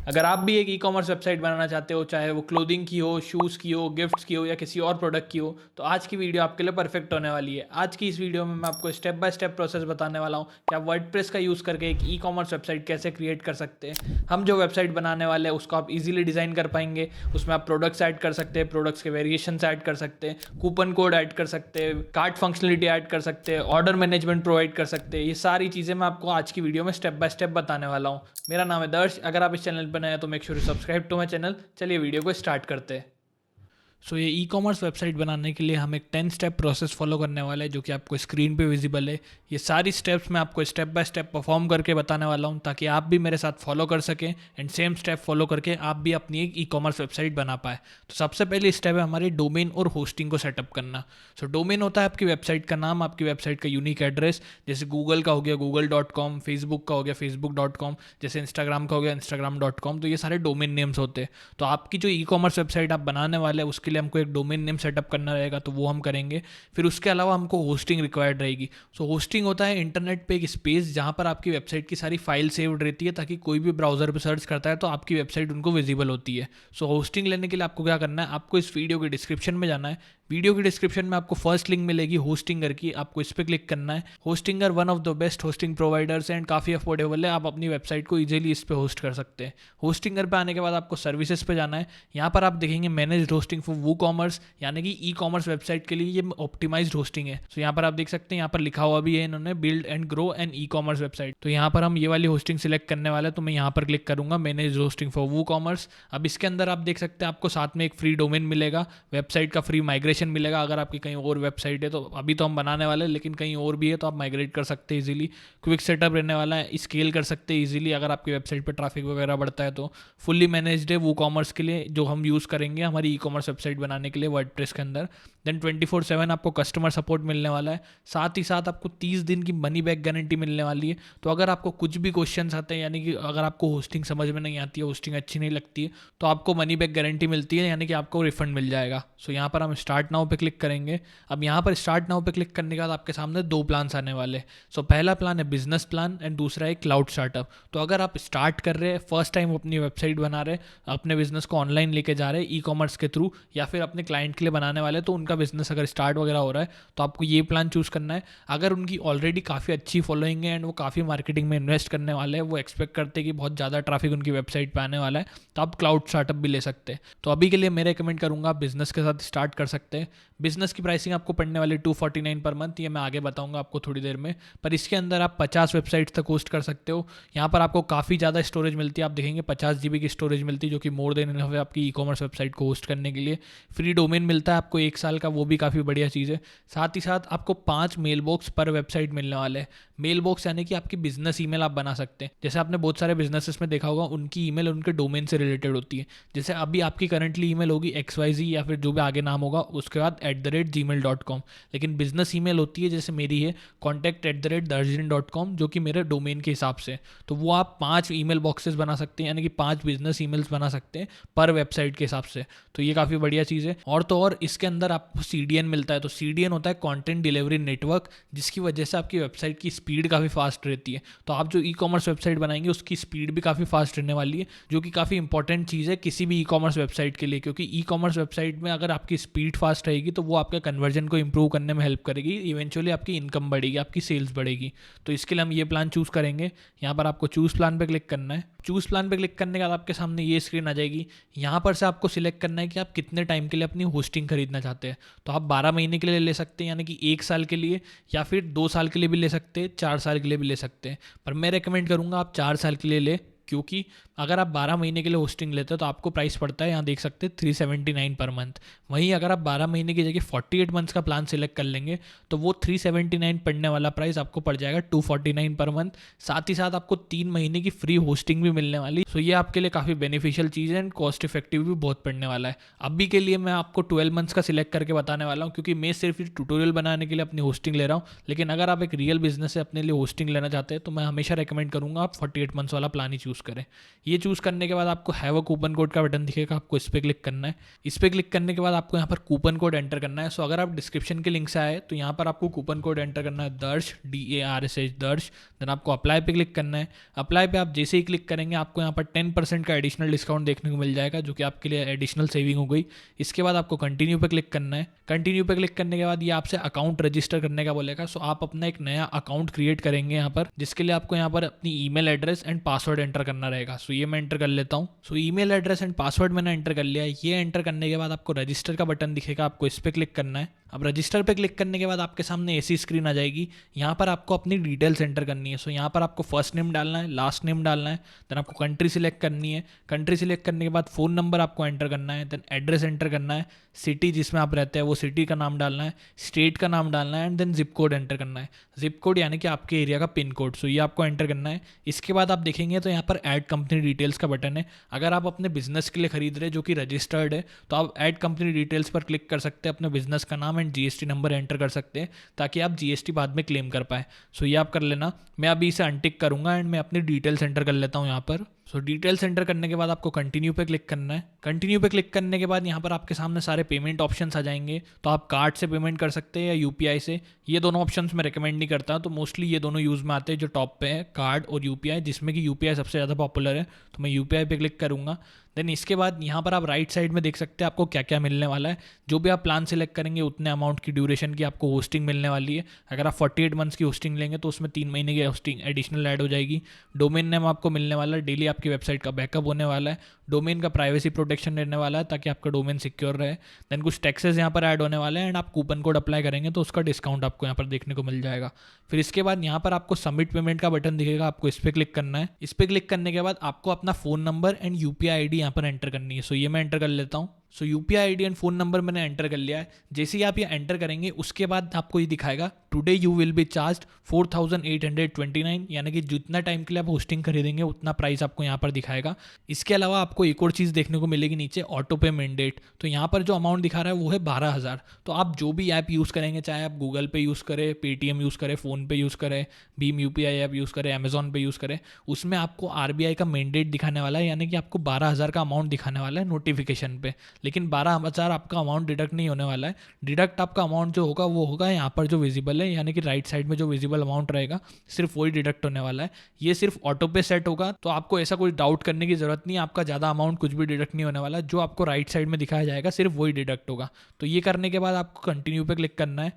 अगर आप भी एक ई कॉमर्स वेबसाइट बनाना चाहते हो, चाहे वो क्लोथिंग की हो, शूज़ की हो, गिफ्ट्स की हो या किसी और प्रोडक्ट की हो, तो आज की वीडियो आपके लिए परफेक्ट होने वाली है। आज की इस वीडियो में मैं आपको स्टेप बाय स्टेप प्रोसेस बताने वाला हूँ कि आप वर्डप्रेस का यूज़ करके एक ई कॉमर्स वेबसाइट कैसे क्रिएट कर सकते हैं। हम जो वेबसाइट बनाने वाले हैं उसको आप इजीली डिज़ाइन कर पाएंगे। उसमें आप प्रोडक्ट्स ऐड कर सकते हैं, प्रोडक्ट्स के वेरिएशंस ऐड कर सकते हैं, कूपन कोड ऐड कर सकते हैं, कार्ट फंक्शनलिटी ऐड कर सकते हैं, ऑर्डर मैनेजमेंट प्रोवाइड कर सकते हैं। ये सारी चीज़ें मैं आपको आज की वीडियो में स्टेप बाय स्टेप बताने वाला हूँ। मेरा नाम है दर्श। अगर आप इस चैनल पर नए हैं तो make sure subscribe to my channel. चलिए वीडियो को स्टार्ट करते हैं। सो ये ई कॉमर्स वेबसाइट बनाने के लिए हम एक 10 स्टेप प्रोसेस फॉलो करने वाले हैं, जो कि आपको स्क्रीन पे विजिबल है। ये सारी स्टेप्स मैं आपको स्टेप बाय स्टेप परफॉर्म करके बताने वाला हूँ, ताकि आप भी मेरे साथ फॉलो कर सकें एंड सेम स्टेप फॉलो करके आप भी अपनी एक ई कॉमर्स वेबसाइट बना पाए। तो सबसे पहली स्टेप है हमारी डोमेन और होस्टिंग को सेटअप करना। सो डोमेन होता है आपकी वेबसाइट का नाम, आपकी वेबसाइट का यूनिक एड्रेस। जैसे गूगल का हो गया google.com, फेसबुक का हो गया facebook.com, जैसे इंस्टाग्राम का हो गया instagram.com। तो ये सारे डोमेन नेम्स होते हैं। तो आपकी जो ई कॉमर्स वेबसाइट आप बनाने वाले हैं उसके लिए हमको एक डोमेन नेम सेटअप करना रहेगा, तो वो हम करेंगे। फिर उसके अलावा हमको होस्टिंग रिक्वायर्ड रहेगी। सो होस्टिंग होता है इंटरनेट पे एक स्पेस जहाँ पर आपकी वेबसाइट की सारी फाइल सेव्ड रहती है, ताकि कोई भी ब्राउजर पे सर्च करता है तो आपकी वेबसाइट उनको विजिबल होती है। सो होस्टिंग लेने के लिए आपको क्या करना है, आपको इस वीडियो के डिस्क्रिप्शन में जाना है। वीडियो की डिस्क्रिप्शन में आपको फर्स्ट लिंक मिलेगी होस्टिंगर की, आपको इस पर क्लिक करना है। Hostinger one of the best hosting providers and काफ़ी अफोर्डेबल है। आप अपनी वेबसाइट को इजीली इस पे होस्ट कर सकते हैं। होस्टिंगर पे आने के बाद आपको सर्विसेज पे जाना है। यहाँ पर आप देखेंगे manage hosting for WooCommerce, यानी कि ई कॉमर्स वेबसाइट के लिए ये ऑप्टिमाइज्ड होस्टिंग है। सो यहाँ पर आप देख सकते हैं, यहाँ पर लिखा हुआ भी है इन्होंने, build and grow an e commerce website. तो यहाँ पर हम ये वाली होस्टिंग सिलेक्ट करने वाले हैं, तो मैं यहाँ पर क्लिक करूंगा manage hosting for WooCommerce. अब इसके अंदर आप देख सकते हैं आपको साथ में एक फ्री डोमेन मिलेगा, वेबसाइट का फ्री माइग्रेशन मिलेगा। अगर आपकी कहीं और वेबसाइट है तो अभी तो हम बनाने वाले हैं, लेकिन कहीं और भी है तो आप माइग्रेट कर सकते हैं इजीली। क्विक सेटअप रहने वाला है, स्केल कर सकते हैं इजीली अगर आपकी वेबसाइट पर ट्रैफिक वगैरह बढ़ता है तो। फुल्ली मैनेज्ड है वो कॉमर्स के लिए, जो हम यूज़ करेंगे हमारी ई कॉमर्स वेबसाइट बनाने के लिए वर्डप्रेस के अंदर। देन 24/7 आपको कस्टमर सपोर्ट मिलने वाला है। साथ ही साथ आपको 30 दिन की मनी बैक गारंटी मिलने वाली है। तो अगर आपको कुछ भी क्वेश्चंस आते हैं, यानी कि अगर आपको होस्टिंग समझ में नहीं आती है, होस्टिंग अच्छी नहीं लगती है, तो आपको मनी बैक गारंटी मिलती है, यानी कि आपको रिफंड मिल जाएगा। सो यहाँ पर हम स्टार्ट नाउ पे क्लिक करेंगे। अब यहाँ पर स्टार्ट नाउ पे क्लिक करने के बाद आपके सामने दो प्लान्स आने वाले। सो पहला प्लान है बिजनेस प्लान एंड दूसरा है क्लाउड स्टार्टअप। तो अगर आप स्टार्ट कर रहे हैं, फर्स्ट टाइम अपनी वेबसाइट बना रहे, अपने बिजनेस को ऑनलाइन लेके जा रहे हैं ई कॉमर्स के थ्रू, या फिर अपने क्लाइंट के लिए बनाने वाले, तो उनका बिजनेस अगर स्टार्ट वगैरह हो रहा है तो आपको ये प्लान चूज़ करना है। अगर उनकी ऑलरेडी काफ़ी अच्छी फॉलोइंग है एंड वो काफ़ी मार्केटिंग में इन्वेस्ट करने वाले हैं, वो एक्सपेक्ट करते हैं कि बहुत ज़्यादा ट्रैफिक उनकी वेबसाइट पे आने वाला है, तो आप क्लाउड स्टार्टअप भी ले सकते हैं। तो अभी के लिए मैं रेकमेंड करूँगा आप बिजनेस के साथ स्टार्ट कर सकते हैं। बिजनेस की प्राइसिंग आपको पड़ने वाली 249 पर मंथ, ये मैं आगे बताऊंगा आपको थोड़ी देर में। पर इसके अंदर आप 50 वेबसाइट्स तक होस्ट कर सकते हो। यहाँ पर आपको काफ़ी ज़्यादा स्टोरेज मिलती है, आप देखेंगे 50 GB की स्टोरेज मिलती है, जो कि मोर देन इनफ है आपकी ई कॉमर्स वेबसाइट को होस्ट करने के लिए। फ्री डोमेन मिलता है आपको 1 साल का, वो भी काफ़ी बढ़िया चीज़ है। साथ ही साथ आपको 5 मेल बॉक्स पर वेबसाइट मिलने वाले हैं। मेल बॉक्स यानी कि आपकी बिजनेस ईमेल आप बना सकते हैं। जैसे आपने बहुत सारे बिजनेसेस में देखा होगा, उनकी ईमेल उनके डोमेन से रिलेटेड होती है। जैसे अभी आपकी करंटली ईमेल होगी XYZ या फिर जो भी आगे नाम होगा उसके बाद @gmail.com, लेकिन बिजनेस ईमेल होती है जैसे मेरी है contact@darjeeling.com, जो कि मेरे डोमेन के हिसाब से। तो वो आप 5 ईमेल बॉक्सेस बना सकते हैं, यानी कि 5 बिजनेस ईमेल्स बना सकते हैं पर वेबसाइट के हिसाब से। तो ये काफ़ी बढ़िया चीज़ है। और तो और इसके अंदर आपको CDN मिलता है। तो CDN होता है कंटेंट डिलीवरी नेटवर्क, जिसकी वजह से आपकी वेबसाइट की स्पीड काफ़ी फास्ट रहती है। तो आप जो ई कॉमर्स वेबसाइट बनाएंगे उसकी स्पीड भी काफ़ी फास्ट रहने वाली है, जो कि काफ़ी इंपॉर्टेंट चीज़ है किसी भी ई कॉमर्स वेबसाइट के लिए। क्योंकि ई कॉमर्स वेबसाइट में अगर आपकी स्पीड फास्ट रहेगी तो वो आपके कन्वर्जन को इंप्रूव करने में हेल्प करेगी, इवेंचुअली आपकी इनकम बढ़ेगी, आपकी सेल्स बढ़ेगी। तो इसके लिए हम ये प्लान चूज़ करेंगे। यहाँ पर आपको चूज़ प्लान पे क्लिक करना है। चूज़ प्लान पे क्लिक करने के बाद आपके सामने ये स्क्रीन आ जाएगी। यहाँ पर से आपको सिलेक्ट करना है कि आप कितने टाइम के लिए अपनी होस्टिंग खरीदना चाहते हैं। तो आप 12 महीने के लिए ले सकते हैं, यानी कि 1 साल के लिए, या फिर 2 साल के लिए भी ले सकते हैं, 4 साल के लिए भी ले सकते हैं। पर मैं रेकमेंड करूँगा आप 4 साल के लिए ले, क्योंकि अगर आप 12 महीने के लिए होस्टिंग लेते हो तो आपको प्राइस पड़ता है, यहाँ देख सकते हैं 379 पर मंथ। वहीं अगर आप 12 महीने की जगह 48 मंथ्स का प्लान सिलेक्ट कर लेंगे तो वो 379 पड़ने वाला प्राइस आपको पड़ जाएगा 249 पर मंथ। साथ ही साथ आपको 3 महीने की फ्री होस्टिंग भी मिलने वाली। सो ये आपके लिए काफ़ी बेनिफिशियल चीज़ है एंड कॉस्ट इफेक्टिव भी बहुत पड़ने वाला है। अभी के लिए मैं आपको 12 मंथ्स का सिलेक्ट करके बताने वाला हूँ, क्योंकि मैं सिर्फ ट्यूटोरियल बनाने के लिए अपनी होस्टिंग ले रहा हूँ। लेकिन अगर आप एक रियल बिजनेस से अपने लिए होस्टिंग लेना चाहते हैं तो मैं हमेशा रिकमेंड करूँगा आप 48 मंथ्स वाला प्लान ही चूज़ चूज़ करें। ये चूज़ करने के बाद आपको हैव अ कूपन कोड का बटन दिखेगा, आपको इस पर क्लिक करना है। इस पर क्लिक करने के बाद आपको यहाँ पर कूपन कोड एंटर करना है। सो अगर आप डिस्क्रिप्शन के लिंक से आए तो यहाँ पर आपको कूपन कोड एंटर करना है दर्श, DARSH दर्श। देन आपको अप्लाई पे क्लिक करना है। अप्लाई पे आप जैसे ही क्लिक करेंगे आपको यहाँ पर 10% का एडिशनल डिस्काउंट देखने को मिल जाएगा, जो कि आपके लिए एडिशनल सेविंग हो गई। इसके बाद आपको कंटिन्यू पे क्लिक करना है। कंटिन्यू पे क्लिक करने के बाद ये आपसे अकाउंट रजिस्टर करने का बोलेगा। सो आप अपना एक नया अकाउंट क्रिएट करेंगे यहाँ पर, जिसके लिए आपको यहाँ पर अपनी email address and password enter करना रहेगा। सो ये मैं एंटर कर लेता हूँ। सो ईमेल एड्रेस एंड पासवर्ड मैंने एंटर कर लिया है। ये एंटर करने के बाद आपको रजिस्टर का बटन दिखेगा, आपको इस पर क्लिक करना है। अब रजिस्टर पे क्लिक करने के बाद आपके सामने ऐसी स्क्रीन आ जाएगी। यहाँ पर आपको अपनी डिटेल्स एंटर करनी है। सो यहाँ पर आपको फर्स्ट नेम डालना है, लास्ट नेम डालना है, देन आपको कंट्री सिलेक्ट करनी है। कंट्री सिलेक्ट करने के बाद फ़ोन नंबर आपको एंटर करना है, देन एड्रेस एंटर करना है, सिटी जिसमें आप रहते हैं वो सिटी का नाम डालना है, स्टेट का नाम डालना है, and then zip code enter करना है। जिप कोड यानी कि आपके एरिया का पिन कोड। सो ये आपको एंटर करना है। इसके बाद आप देखेंगे तो यहाँ पर ऐड कंपनी डिटेल्स का बटन है। अगर आप अपने बिजनेस के लिए खरीद रहे हैं जो कि रजिस्टर्ड है तो आप ऐड कंपनी डिटेल्स पर क्लिक कर सकते हैं, अपने बिजनेस का नाम एंड GST नंबर एंटर कर सकते हैं ताकि आप GST बाद में क्लेम कर पाए। सो ये आप कर लेना। मैं अभी इसे अनटिक करूंगा एंड मैं अपनी डिटेल्स एंटर कर लेता हूँ यहाँ पर। सो डिटेल्स एंटर करने के बाद आपको कंटिन्यू पे क्लिक करना है। कंटिन्यू पे क्लिक करने के बाद यहाँ पर आपके सामने सारे पेमेंट ऑप्शंस आ जाएंगे। तो आप कार्ड से पेमेंट कर सकते हैं या UPI से। ये दोनों ऑप्शंस मैं रिकमेंड नहीं करता, तो मोस्टली ये दोनों यूज़ में आते हैं जो टॉप पे है, कार्ड और UPI, जिसमें कि UPI सबसे ज़्यादा पॉपुलर है। तो मैं UPI पे क्लिक करूँगा। देन इसके बाद यहाँ पर आप राइट साइड में देख सकते हैं आपको क्या क्या मिलने वाला है। जो भी आप प्लान सेलेक्ट करेंगे उतने अमाउंट की ड्यूरेशन की आपको होस्टिंग मिलने वाली है। अगर आप 48 मंथ्स की होस्टिंग लेंगे तो उसमें 3 महीने की होस्टिंग एडिशनल ऐड हो जाएगी। डोमेन नेम आपको मिलने वाला है, डेली आपकी वेबसाइट का बैकअप होने वाला है। डोमेन का प्राइवेसी प्रोटेक्शन रहने वाला है ताकि आपका डोमेन सिक्योर रहे। देन कुछ टैक्सेस यहाँ पर ऐड होने वाले हैं एंड आप कूपन कोड अप्लाई करेंगे तो उसका डिस्काउंट आपको यहाँ पर देखने को मिल जाएगा। फिर इसके बाद यहाँ पर आपको सबमिट पेमेंट का बटन दिखेगा, आपको इस पर क्लिक करना है। इस पर क्लिक करने के बाद आपको अपना phone number and UPI ID यहाँ पर एंटर करनी है। सो ये मैं एंटर कर लेता हूँ। सो UPI ID and phone number मैंने एंटर कर लिया है। जैसे ही आप ये एंटर करेंगे उसके बाद आपको ये दिखाएगा today you will be charged 4829, यानी कि जितना टाइम के लिए आप होस्टिंग खरीदेंगे उतना प्राइस आपको यहाँ पर दिखाएगा। इसके अलावा आपको एक और चीज़ देखने को मिलेगी नीचे, ऑटो पे मैंडेट। तो यहाँ पर जो अमाउंट दिखा रहा है वो है 12,000। तो आप जो भी ऐप यूज़ करेंगे, चाहे आप गूगल पे यूज़ करें, पेटीएम यूज़ करें, फ़ोन पे यूज़ करें, भीम UPI ऐप यूज़ करें, अमेजॉन पे यूज़ करें, उसमें आपको RBI का मैंडेट दिखाने वाला है, यानी कि आपको 12,000 का अमाउंट दिखाने वाला है नोटिफिकेशन पे। लेकिन 12,000 आपका अमाउंट डिडक्ट नहीं होने वाला है। डिडक्ट आपका अमाउंट जो होगा वो होगा यहाँ पर जो विजिबल है, यानी कि राइट साइड में जो विजिबल अमाउंट रहेगा सिर्फ वही डिडक्ट होने वाला है। ये सिर्फ ऑटो पे सेट होगा, तो आपको ऐसा कोई डाउट करने की जरूरत नहीं है। आपका ज़्यादा अमाउंट कुछ भी डिडक्ट नहीं होने वाला, जो आपको राइट साइड में दिखाया जाएगा सिर्फ वही डिडक्ट होगा। तो ये करने के बाद आपको कंटिन्यू पे क्लिक करना है।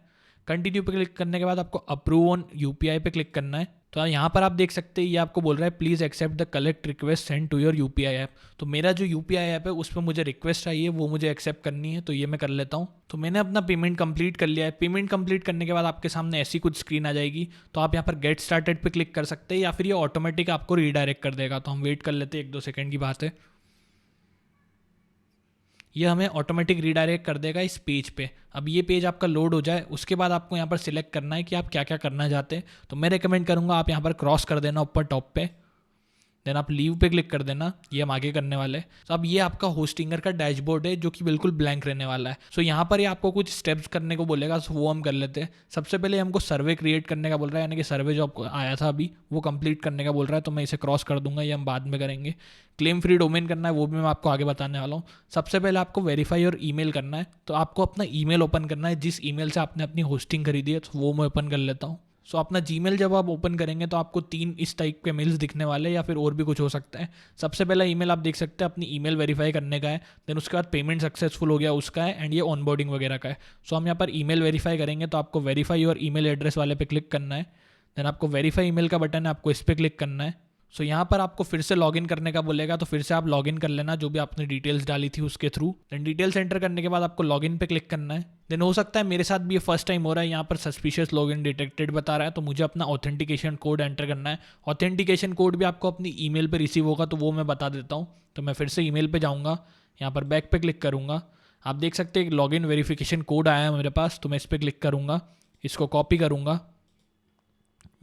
कंटिन्यू पे क्लिक करने के बाद आपको अप्रूव ऑन UPI पे क्लिक करना है। तो यहाँ पर आप देख सकते हैं ये आपको बोल रहा है please accept the collect request send to your UPI app. तो मेरा जो UPI ऐप है उस पर मुझे रिक्वेस्ट आई है, वो मुझे एक्सेप्ट करनी है, तो ये मैं कर लेता हूँ। तो मैंने अपना पेमेंट कंप्लीट कर लिया है। पेमेंट कंप्लीट करने के बाद आपके सामने ऐसी कुछ स्क्रीन आ जाएगी। तो आप यहाँ पर गेट स्टार्टेड पे क्लिक कर सकते हैं या फिर ये ऑटोमेटिक आपको रीडायरेक्ट कर देगा। तो हम वेट कर लेते हैं, 1-2 सेकेंड की बात है। ये हमें ऑटोमेटिक रीडायरेक्ट कर देगा इस पेज पे। अब ये पेज आपका लोड हो जाए उसके बाद आपको यहाँ पर सिलेक्ट करना है कि आप क्या क्या करना चाहते हैं। तो मैं रिकमेंड करूँगा आप यहाँ पर क्रॉस कर देना ऊपर टॉप पे, देन आप लीव पे क्लिक कर देना। ये हम आगे करने वाले हैं। तो अब ये आपका होस्टिंगर का डैशबोर्ड है जो कि बिल्कुल ब्लैंक रहने वाला है। सो यहाँ पर ये आपको कुछ स्टेप्स करने को बोलेगा, सो वो हम कर लेते हैं। सबसे पहले हमको सर्वे क्रिएट करने का बोल रहा है, यानी कि सर्वे जो आपको आया था अभी वो कंप्लीट करने का बोल रहा है। तो मैं इसे क्रॉस कर दूंगा, ये हम बाद में करेंगे। क्लेम फ्री डोमेन करना है, वो भी मैं आपको आगे बताने वाला हूँ। सबसे पहले आपको वेरीफाई और ईमेल करना है। तो आपको अपना ईमेल ओपन करना है, जिस ईमेल से आपने अपनी होस्टिंग खरीदी है, तो वो मैं ओपन कर लेता हूँ। सो अपना जीमेल जब आप ओपन करेंगे तो आपको 3 इस टाइप के मेल्स दिखने वाले हैं, या फिर और भी कुछ हो सकता है। सबसे पहला ईमेल आप देख सकते हैं अपनी ईमेल वेरीफाई करने का है, देन उसके बाद पेमेंट सक्सेसफुल हो गया उसका है, एंड ये ऑनबोर्डिंग वगैरह का है। सो हम यहाँ पर ईमेल वेरीफाई करेंगे, तो आपको वेरीफाई और ईमेल एड्रेस वाले पे क्लिक करना है। देन आपको वेरीफाई ईमेल का बटन है, आपको इस पर क्लिक करना है। सो यहाँ पर आपको फिर से लॉगिन करने का बोलेगा, तो फिर से आप लॉगिन कर लेना जो भी आपने डिटेल्स डाली थी उसके थ्रू। देन डिटेल्स एंटर करने के बाद आपको लॉगिन पे क्लिक करना है। देन हो सकता है मेरे साथ भी ये फर्स्ट टाइम हो रहा है, यहाँ पर सस्पिशियस लॉगिन डिटेक्टेड बता रहा है, तो मुझे अपना ऑथेंटिकेशन कोड एंटर करना है। ऑथेंटिकेशन कोड भी आपको अपनी ईमेल पे रिसीव होगा, तो वो मैं बता देता हूँ। तो मैं फिर से ईमेल पे जाऊँगा, यहाँ पर बैक पे क्लिक करूँगा। आप देख सकते हैं एक लॉगिन वेरिफिकेशन कोड आया है मेरे पास, तो मैं इस पर क्लिक करूँगा, इसको कॉपी करूँगा,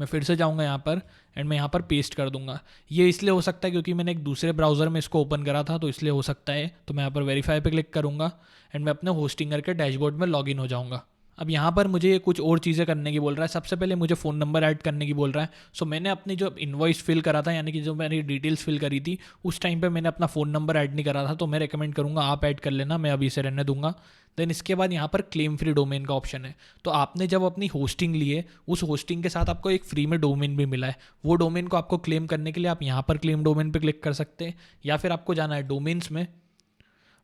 मैं फिर से जाऊंगा यहाँ पर एंड मैं यहाँ पर पेस्ट कर दूंगा। ये इसलिए हो सकता है क्योंकि मैंने एक दूसरे ब्राउज़र में इसको ओपन करा था, तो इसलिए हो सकता है। तो मैं यहाँ पर वेरीफाई पे क्लिक करूँगा एंड मैं अपने होस्टिंगर के डैशबोर्ड में लॉगिन हो जाऊँगा। अब यहाँ पर मुझे कुछ और चीज़ें करने की बोल रहा है। सबसे पहले मुझे फ़ोन नंबर ऐड करने की बोल रहा है। सो मैंने अपनी जो इनवॉइस फिल करा था, यानी कि जो मैंने डिटेल्स फिल करी थी, उस टाइम पे मैंने अपना फ़ोन नंबर ऐड नहीं करा था, तो मैं रेकमेंड करूँगा आप ऐड कर लेना, मैं अभी इसे रहने दूंगा। देन इसके बाद यहाँ पर क्लेम फ्री डोमेन का ऑप्शन है। तो आपने जब अपनी होस्टिंग ली है, उस होस्टिंग के साथ आपको एक फ्री में डोमेन भी मिला है। वो डोमेन को आपको क्लेम करने के लिए आप यहाँ पर क्लेम डोमेन पर क्लिक कर सकते हैं, या फिर आपको जाना है डोमेन्स में।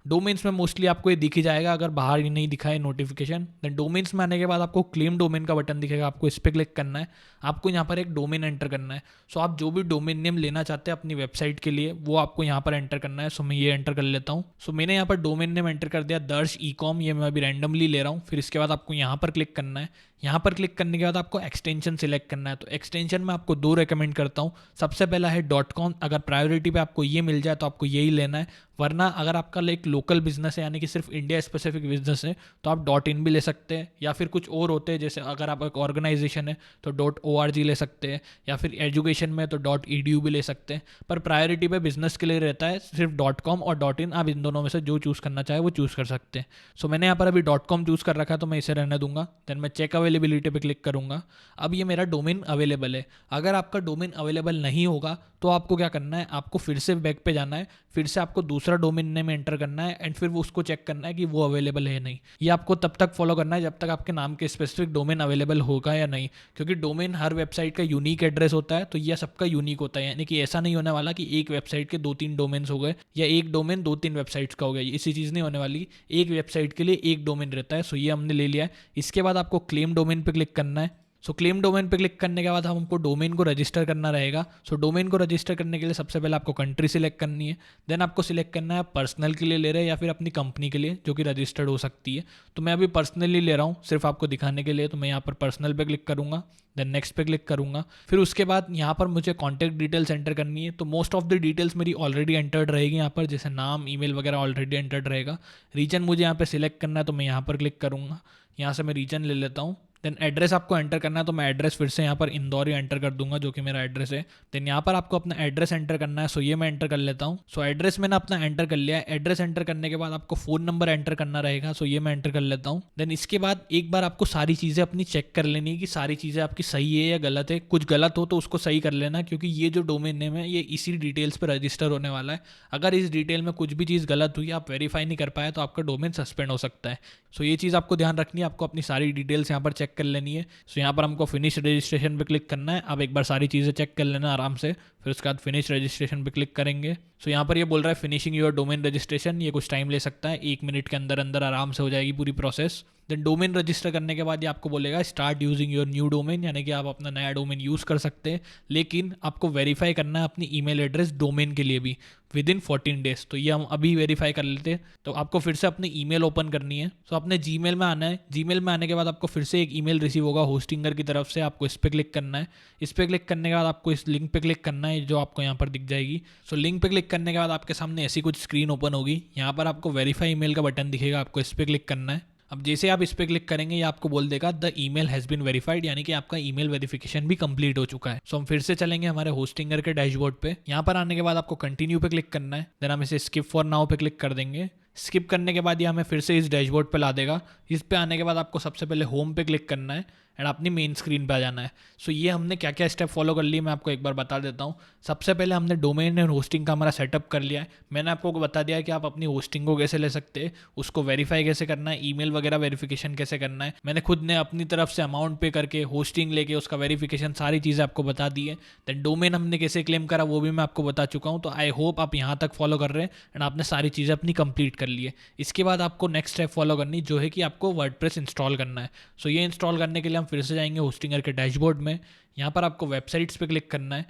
डोमेन्स में मोस्टली आपको ये दिख ही जाएगा, अगर बाहर ही नहीं दिखा है नोटिफिकेशन। देन डोमेन्स में आने के बाद आपको क्लेम डोमेन का बटन दिखेगा, आपको इस पर क्लिक करना है। आपको यहाँ पर एक डोमेन एंटर करना है। सो आप जो भी डोमेन नेम लेना चाहते हैं अपनी वेबसाइट के लिए, वो आपको यहाँ पर एंटर करना है। सो मैं ये एंटर कर लेता हूँ। सो मैंने यहाँ पर डोमेन नेम एंटर कर दिया, दर्श ई कॉम, ये मैं अभी रैंडमली ले रहा हूँ। फिर इसके बाद आपको यहाँ पर क्लिक करना है। यहाँ पर क्लिक करने के बाद आपको एक्सटेंशन सिलेक्ट करना है। तो एक्सटेंशन में आपको 2 रेकमेंड करता हूँ। सबसे पहला है .com। अगर प्रायोरिटी पे आपको ये मिल जाए तो आपको यही लेना है, वरना अगर आपका एक लोकल बिजनेस है, यानी कि सिर्फ इंडिया स्पेसिफिक बिजनेस है, तो आप .in भी ले सकते हैं, या फिर कुछ और होते हैं, जैसे अगर आप एक ऑर्गेनाइजेशन है तो .org ले सकते हैं, या फिर एजुकेशन में तो .edu भी ले सकते हैं। पर प्रायोरिटी पे बिजनेस के लिए रहता है सिर्फ .com और .in। आप इन दोनों में से जो चूज़ करना चाहे वो चूज़ कर सकते हैं। सो मैंने यहाँ पर अभी .com चूज़ कर रखा है, तो मैं इसे रहने दूंगा। देन मैं चेक अवेलेबिलिटी पे क्लिक करूंगा। अब ये मेरा डोमेन अवेलेबल है। अगर आपका डोमेन अवेलेबल नहीं होगा तो आपको क्या करना है, आपको फिर से बैक पे जाना है, फिर से आपको दूसरा डोमेन नेम एंटर करना है, एंड फिर वो उसको चेक करना है कि वो अवेलेबल है नहीं। ये आपको तब तक फॉलो करना है जब तक आपके नाम के स्पेसिफिक डोमेन अवेलेबल होगा या नहीं, क्योंकि डोमेन हर वेबसाइट का यूनिक एड्रेस होता है, तो यह सबका यूनिक होता है। यानी कि ऐसा नहीं होने वाला कि एक वेबसाइट के 2-3 डोमेन्स हो गए, या एक डोमेन 2-3 वेबसाइट्स का हो गया, इसी चीज़ नहीं होने वाली। एक वेबसाइट के लिए एक डोमेन रहता है। सो ये हमने ले लिया है। इसके बाद आपको क्लेम डोमेन पे क्लिक करना है। सो क्लेम डोमेन पे क्लिक करने के बाद हमको डोमेन को रजिस्टर करना रहेगा। सो डोमेन को रजिस्टर करने के लिए सबसे पहले आपको कंट्री सिलेक्ट करनी है। देन आपको सिलेक्ट करना है पर्सनल के लिए ले रहे हैं या फिर अपनी कंपनी के लिए, जो कि रजिस्टर्ड हो सकती है। तो मैं अभी पर्सनली ले रहा हूँ सिर्फ आपको दिखाने के लिए, तो मैं यहाँ पर पर्सनल पे क्लिक करूँगा। देन नेक्स्ट पे क्लिक करूँगा। फिर उसके बाद यहाँ पर मुझे कॉन्टैक्ट डिटेल्स एंटर करनी है। तो मोस्ट ऑफ द डिटेल्स मेरी ऑलरेडी एंटर्ड रहेगी यहाँ पर, जैसे नाम, ईमेल वगैरह ऑलरेडी एंटर्ड रहेगा। रीजन मुझे यहाँ पे सिलेक्ट करना है, तो मैं यहाँ पर क्लिक करूँगा। यहाँ से मैं रीजन ले लेता हूँ। देन एड्रेस आपको एंटर करना है, तो मैं एड्रेस फिर से यहाँ पर इंदौर ही एंटर कर दूंगा, जो कि मेरा एड्रेस है। देन यहाँ पर आपको अपना एड्रेस एंटर करना है। सो ये मैं एंटर कर लेता हूँ। सो एड्रेस मैंने अपना एंटर कर लिया है। एड्रेस एंटर करने के बाद आपको फ़ोन नंबर एंटर करना रहेगा। सो ये मैं एंटर कर लेता हूँ। देन इसके बाद एक बार आपको सारी चीज़ें अपनी चेक कर लेनी है कि सारी चीज़ें आपकी सही है या गलत है। कुछ गलत हो तो उसको सही कर लेना, क्योंकि ये जो डोमेन नेम है ये इसी डिटेल्स पर रजिस्टर होने वाला है। अगर इस डिटेल में कुछ भी चीज़ गलत हुई, आप वेरीफाई नहीं कर पाए, तो आपका डोमेन सस्पेंड हो सकता है। सो ये चीज़ आपको ध्यान रखनी है। आपको अपनी सारी डिटेल्स यहाँ पर चेक कर लेनी है। सो यहाँ पर हमको फिनिश रजिस्ट्रेशन पे क्लिक करना है। आप एक बार सारी चीज़ें चेक कर लेना आराम से, फिर उसके बाद फिनिश रजिस्ट्रेशन पे क्लिक करेंगे। सो यहाँ पर ये बोल रहा है फिनिशिंग योर डोमेन रजिस्ट्रेशन। ये कुछ टाइम ले सकता है, 1 मिनट के अंदर अंदर आराम से हो जाएगी पूरी प्रोसेस। देन डोमेन रजिस्टर करने के बाद ये आपको बोलेगा start using your new domain, यानी कि आप अपना नया डोमेन यूज़ कर सकते हैं, लेकिन आपको वेरीफाई करना है अपनी ईमेल एड्रेस डोमेन के लिए भी विद इन 14 डेज। तो ये हम अभी वेरीफाई कर लेते हैं। तो आपको फिर से अपनी ईमेल ओपन करनी है। सो अपने जीमेल में आना है। जीमेल में आने के बाद आपको फिर से एक ईमेल रिसीव होगा होस्टिंगर की तरफ से, आपको इस पर क्लिक करना है। इस पर क्लिक करने के बाद आपको इस लिंक पे क्लिक करना है, जो आपको यहाँ पर दिख जाएगी। सो लिंक पे क्लिक करने के बाद आपके सामने ऐसी कुछ स्क्रीन ओपन होगी। यहाँ पर आपको वेरीफाई ईमेल का बटन दिखेगा, आपको इस पर क्लिक करना है। अब जैसे आप इस पर क्लिक करेंगे, ये आपको बोल देगा the email has been verified, यानी कि आपका ईमेल वेरिफिकेशन भी कंप्लीट हो चुका है। सो हम फिर से चलेंगे हमारे होस्टिंगर के डैशबोर्ड पे। यहाँ पर आने के बाद आपको कंटिन्यू पे क्लिक करना है। देन हम इसे स्किप फॉर नाउ पे क्लिक कर देंगे। स्किप करने के बाद ये हमें फिर से इस डैशबोर्ड पे ला देगा। इस पे आने के बाद आपको सबसे पहले होम पे क्लिक करना है एंड अपनी मेन स्क्रीन पे आ जाना है। सो ये हमने क्या क्या स्टेप फॉलो कर लिए मैं आपको एक बार बता देता हूँ। सबसे पहले हमने डोमेन एंड होस्टिंग का हमारा सेटअप कर लिया है। मैंने आपको बता दिया है कि आप अपनी होस्टिंग को कैसे ले सकते हैं, उसको वेरीफाई कैसे करना है, ईमेल वगैरह वेरिफिकेशन कैसे करना है। मैंने खुद ने अपनी तरफ से अमाउंट पे करके होस्टिंग लेके उसका वेरिफिकेशन सारी चीज़ें आपको बता दी है। देन डोमेन हमने कैसे क्लेम करा वो भी मैं आपको बता चुका हूँ। तो आई होप आप यहाँ तक फॉलो कर रहे हैं एंड आपने सारी चीज़ें अपनी कंप्लीट कर ली है। इसके बाद आपको नेक्स्ट स्टेप फॉलो करनी जो है कि आपको वर्डप्रेस इंस्टॉल करना है। सो ये इंस्टॉल करने के लिए हम फिर से जाएंगे होस्टिंगर के डैशबोर्ड में। यहाँ पर आपको वेबसाइट्स पे क्लिक करना है।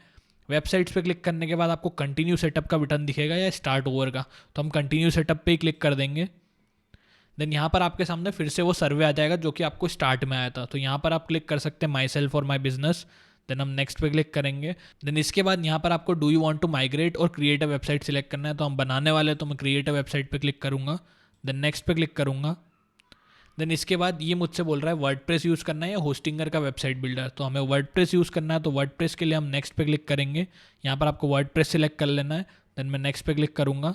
वेबसाइट्स पे क्लिक करने के बाद आपको कंटिन्यू सेटअप का बटन दिखेगा या स्टार्ट ओवर का, तो हम कंटिन्यू सेटअप पे ही क्लिक कर देंगे। देन यहाँ पर आपके सामने फिर से वो सर्वे आ जाएगा जो कि आपको स्टार्ट में आया था। तो यहाँ पर आप क्लिक कर सकते हैं माई सेल्फ और माई बिजनेस। देन हम नेक्स्ट पे क्लिक करेंगे। देन इसके बाद यहाँ पर आपको do you want to migrate और क्रिएट अ वेबसाइट सिलेक्ट करना है। तो हम बनाने वाले, तो मैं क्रिएट अ वेबसाइट पे क्लिक करूँगा। देन नेक्स्ट पे क्लिक करूँगा। देन इसके बाद ये मुझसे बोल रहा है वर्डप्रेस यूज़ करना है या होस्टिंगर का वेबसाइट बिल्डर। तो हमें वर्डप्रेस यूज़ करना है, तो वर्डप्रेस के लिए हम नेक्स्ट पे क्लिक करेंगे। यहाँ पर आपको वर्डप्रेस सिलेक्ट कर लेना है। देन मैं नेक्स्ट पे क्लिक करूँगा।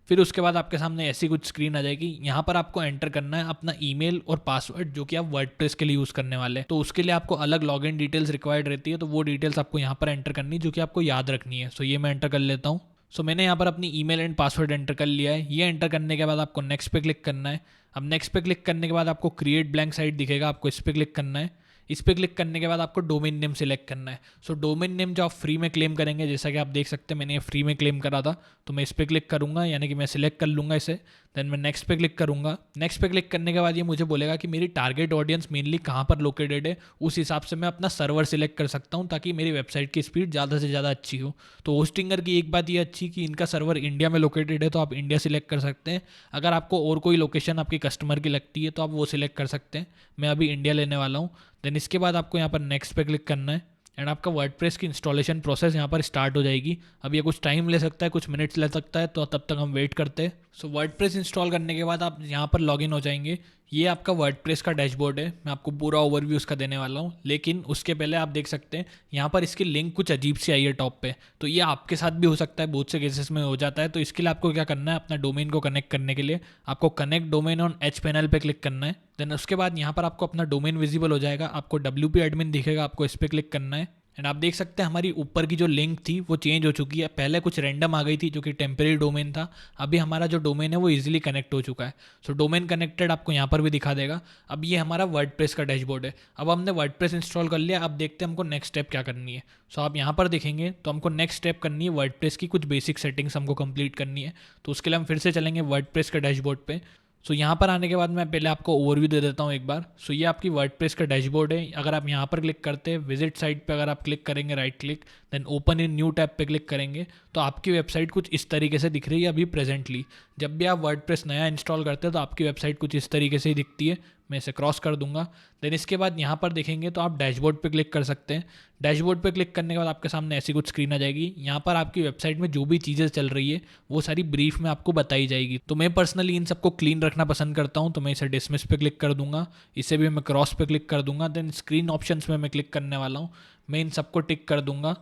फिर उसके बाद आपके सामने ऐसी कुछ स्क्रीन आ जाएगी। यहाँ पर आपको एंटर करना है अपना ईमेल और पासवर्ड जो कि आप वर्डप्रेस के लिए यूज़ करने वाले हैं। तो उसके लिए आपको अलग लॉगिन डिटेल्स रिक्वायर्ड रहती है, तो वो डिटेल्स आपको यहाँ पर एंटर करनी है जो कि आपको याद रखनी है। सो ये मैं एंटर कर लेता हूँ। सो मैंने यहाँ पर अपनी ईमेल एंड पासवर्ड एंटर कर लिया है। ये एंटर करने के बाद आपको नेक्स्ट पे क्लिक करना है। अब नेक्स्ट पे क्लिक करने के बाद आपको क्रिएट ब्लैंक साइट दिखेगा, आपको इस पर क्लिक करना है। इस पर क्लिक करने के बाद आपको डोमेन नेम सिलेक्ट करना है। सो डोमेन नेम जो आप फ्री में क्लेम करेंगे, जैसा कि आप देख सकते हैं मैंने ये फ्री में क्लेम करा था, तो मैं इस पर क्लिक करूँगा, यानी कि मैं सिलेक्ट कर लूँगा इसे। देन मैं नेक्स्ट पे क्लिक करूँगा। नेक्स्ट पे क्लिक करने के बाद ये मुझे बोलेगा कि मेरी टारगेट ऑडियंस मेनली कहाँ पर लोकेटेड है, उस हिसाब से मैं अपना सर्वर सिलेक्ट कर सकता हूँ ताकि मेरी वेबसाइट की स्पीड ज़्यादा से ज़्यादा अच्छी हो। तो होस्टिंगर की एक बात ये अच्छी कि इनका सर्वर इंडिया में लोकेटेड है, तो आप इंडिया सिलेक्ट कर सकते हैं। अगर आपको और कोई लोकेशन आपकी कस्टमर की लगती है तो आप वो सिलेक्ट कर सकते हैं। मैं अभी इंडिया लेने वाला हूँ। देन इसके बाद आपको यहाँ पर नेक्स्ट पे क्लिक करना है एंड आपका वर्डप्रेस की इंस्टॉलेशन प्रोसेस यहाँ पर स्टार्ट हो जाएगी। अब ये कुछ टाइम ले सकता है, कुछ मिनट्स ले सकता है, तो तब तक हम वेट करते हैं। सो वर्डप्रेस इंस्टॉल करने के बाद आप यहाँ पर लॉगिन हो जाएंगे। ये आपका वर्डप्रेस का डैशबोर्ड है, मैं आपको पूरा ओवरव्यू उसका देने वाला हूँ। लेकिन उसके पहले आप देख सकते हैं यहाँ पर इसकी लिंक कुछ अजीब सी आई है टॉप पे। तो ये आपके साथ भी हो सकता है, बहुत से केसेस में हो जाता है। तो इसके लिए आपको क्या करना है, अपना डोमेन को कनेक्ट करने के लिए आपको connect domain on H panel पे क्लिक करना है। देन उसके बाद यहाँ पर आपको अपना डोमेन विजिबल हो जाएगा, आपको WP एडमिन दिखेगा, आपको इस पर क्लिक करना है। एंड आप देख सकते हैं हमारी ऊपर की जो लिंक थी वो चेंज हो चुकी है। पहले कुछ रैंडम आ गई थी जो कि टेम्परेरी डोमेन था, अभी हमारा जो डोमेन है वो इजीली कनेक्ट हो चुका है। सो डोमेन कनेक्टेड आपको यहाँ पर भी दिखा देगा। अब ये हमारा वर्डप्रेस का डैशबोर्ड है। अब हमने वर्डप्रेस इंस्टॉल कर लिया, अब देखते हैं हमको नेक्स्ट स्टेप क्या करनी है। सो आप यहाँ पर देखेंगे तो हमको नेक्स्ट स्टेप करनी है, वर्डप्रेस की कुछ बेसिक सेटिंग्स हमको कंप्लीट करनी है। तो उसके लिए हम फिर से चलेंगे वर्डप्रेस के डैशबोर्ड पे। सो यहाँ पर आने के बाद मैं पहले आपको ओवरव्यू दे देता हूँ एक बार। सो ये आपकी वर्डप्रेस का डैशबोर्ड है। अगर आप यहाँ पर क्लिक करते हैं विजिट साइट पे, अगर आप क्लिक करेंगे right click, then open in new tab पे क्लिक करेंगे तो आपकी वेबसाइट कुछ इस तरीके से दिख रही है अभी प्रेजेंटली। जब भी आप वर्डप्रेस नया इंस्टॉल करते हैं तो आपकी वेबसाइट कुछ इस तरीके से ही दिखती है। मैं इसे क्रॉस कर दूंगा। देन इसके बाद यहाँ पर देखेंगे तो आप डैशबोर्ड पे क्लिक कर सकते हैं। डैशबोर्ड पे क्लिक करने के बाद आपके सामने ऐसी कुछ स्क्रीन आ जाएगी। यहाँ पर आपकी वेबसाइट में जो भी चीज़ें चल रही है वो सारी ब्रीफ में आपको बताई जाएगी। तो मैं पर्सनली इन सबको क्लीन रखना पसंद करता हूँ, तो मैं इसे डिसमिस पे क्लिक कर दूंगा। इसे भी मैं क्रॉस पे क्लिक कर दूंगा। देन स्क्रीन ऑप्शंस में मैं क्लिक करने वाला हूँ। मैं इन सबको टिक कर दूंगा,